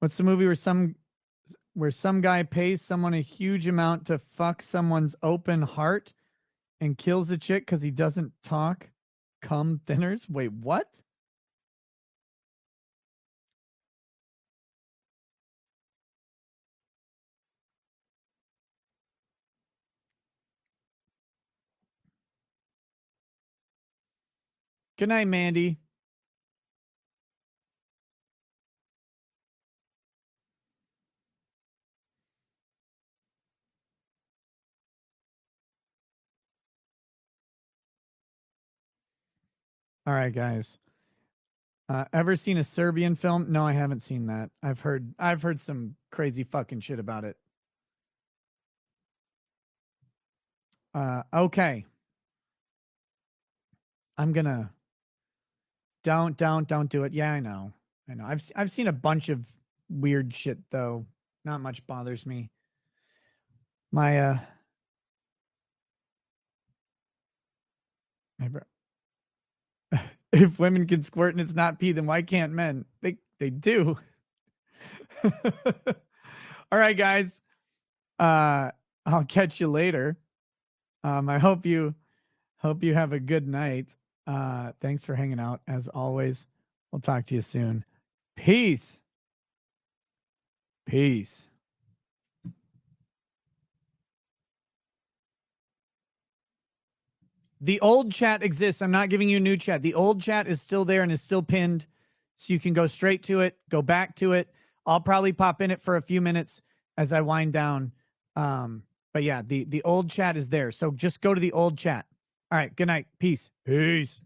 What's the movie where some guy pays someone a huge amount to fuck someone's open heart and kills the chick because he doesn't talk? Cum thinners? Wait, what? Good night, Mandy. All right, guys. Ever seen a Serbian film? No, I haven't seen that. I've heard some crazy fucking shit about it. Okay. I'm gonna don't do it. Yeah, I know. I've seen a bunch of weird shit though. Not much bothers me. My if women can squirt and it's not pee, then why can't men? They do. All right, guys. I'll catch you later. I hope you have a good night. Thanks for hanging out as always. We'll talk to you soon. Peace. Peace. The old chat exists. I'm not giving you a new chat. The old chat is still there and is still pinned. So you can go straight to it, go back to it. I'll probably pop in it for a few minutes as I wind down. But yeah, the old chat is there. So just go to the old chat. All right. Good night. Peace. Peace.